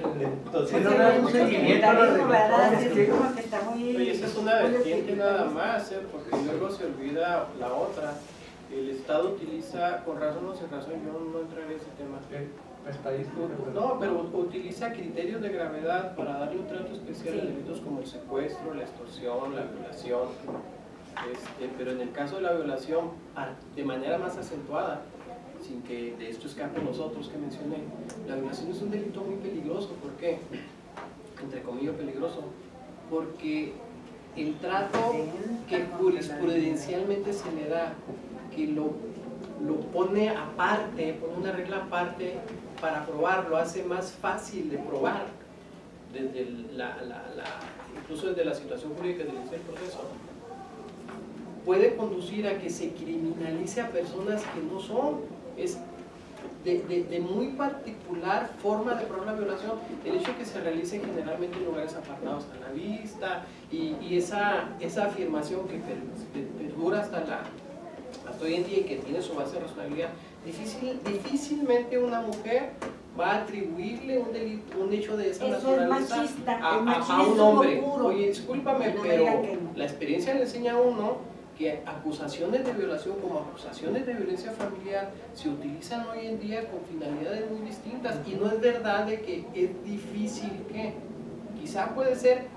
Entonces, Pues no sí, le hay un mucho seguimiento a los comentarismo, ¿verdad? delitos, Así como que está muy... Oye, esa es una vertiente nada más, porque luego se olvida la otra. El Estado utiliza, con razón o sin razón, yo no entraré en ese tema. No, pero utiliza criterios de gravedad para darle un trato especial a Sí. delitos como el secuestro, la extorsión, la violación. Pero en el caso de la violación, de manera más acentuada, sin que de esto escapen los otros que mencioné, la violación es un delito muy peligroso. ¿Por qué? Entre comillas peligroso. Porque el trato que jurisprudencialmente se le da, que lo pone aparte, pone una regla aparte para probar, lo hace más fácil de probar, desde incluso desde la situación jurídica del proceso, puede conducir a que se criminalice a personas que no son. Es de muy particular forma de probar la violación, el hecho de que se realice generalmente en lugares apartados a la vista, y esa afirmación que perdura hasta hoy en día y que tiene su base de razonabilidad. Difícilmente una mujer va a atribuirle un hecho de esa Eso es naturaleza machista, a un machismo hombre. puro. Oye, discúlpame, No me pero digan que no. la experiencia le enseña a uno que acusaciones de violación como acusaciones de violencia familiar se utilizan hoy en día con finalidades muy distintas, y no es verdad de que es difícil que, quizá puede ser,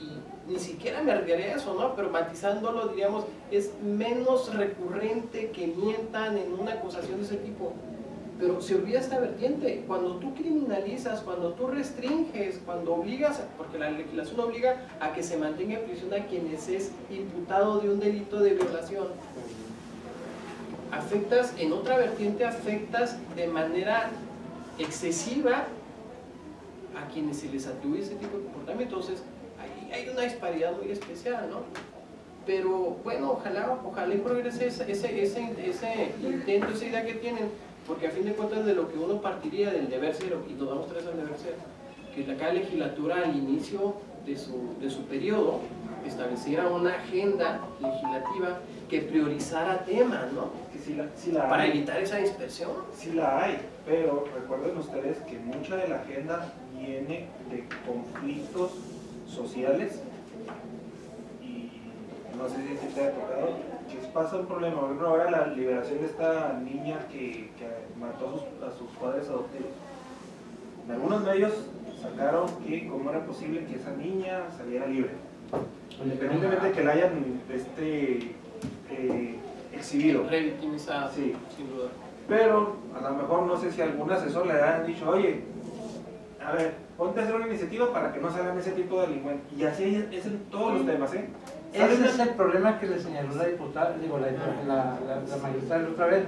y ni siquiera me arriesgaría a eso, ¿no? Pero matizándolo, diríamos, es menos recurrente que mientan en una acusación de ese tipo. Pero se olvida esta vertiente. Cuando tú criminalizas, cuando tú restringes, cuando obligas, porque la legislación obliga a que se mantenga en prisión a quienes es imputado de un delito de violación, afectas, en otra vertiente, afectas de manera excesiva a quienes se les atribuye ese tipo de comportamiento. Entonces, ahí hay una disparidad muy especial, ¿no? Pero bueno, ojalá y progrese ese intento, esa idea que tienen, porque a fin de cuentas de lo que uno partiría del deber ser, y nos damos tres al deber ser, que cada legislatura al inicio de su periodo estableciera una agenda legislativa que priorizara temas, ¿no? Que sí la Para hay. evitar esa dispersión. Sí la hay, pero recuerden ustedes que mucha de la agenda viene de conflictos sociales, y no sé si te ha tocado, que pasa un problema. Por ejemplo, ahora la liberación de esta niña que mató a sus padres adoptivos. En algunos medios sacaron que cómo era posible que esa niña saliera libre, independientemente de que la hayan exhibido. Revictimizada, Sí. sin duda. Pero a lo mejor no sé si algún asesor le han dicho, oye, a ver, ponte a hacer una iniciativa para que no salgan ese tipo de delincuentes. Y así es en todos los temas, ¿eh? Ese es el problema que le señaló la diputada, digo, la magistrada la otra vez,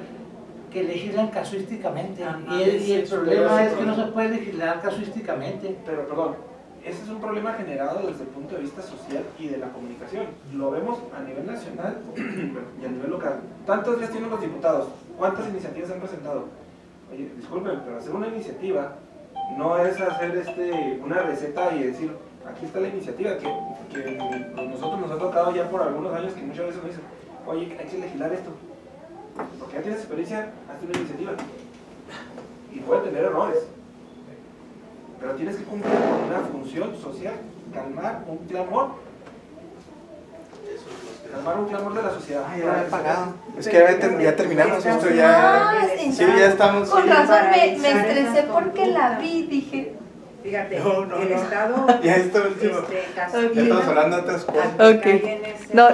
que legislan casuísticamente. Y el problema es que no se puede legislar casuísticamente. Pero perdón, ese es un problema generado desde el punto de vista social y de la comunicación. Lo vemos a nivel nacional y a nivel local. ¿Cuántos días tienen los diputados? ¿Cuántas iniciativas han presentado? Oye, disculpen, pero hacer una iniciativa no es hacer una receta y decir, aquí está la iniciativa, que nosotros nos ha tocado ya por algunos años que muchas veces nos dicen, oye, hay que legislar esto. Porque ya tienes experiencia, hazte una iniciativa. Y puede tener errores. Pero tienes que cumplir con una función social, calmar un clamor. Calmar un clamor de la sociedad. Ay, ya lo he pagado. Es que ya terminamos esto, ya. Sí, ya estamos. Con razón me estresé porque la vi, dije. Fíjate, No, el Estado ya está último. Ya estamos hablando de otras cosas. Ok. No,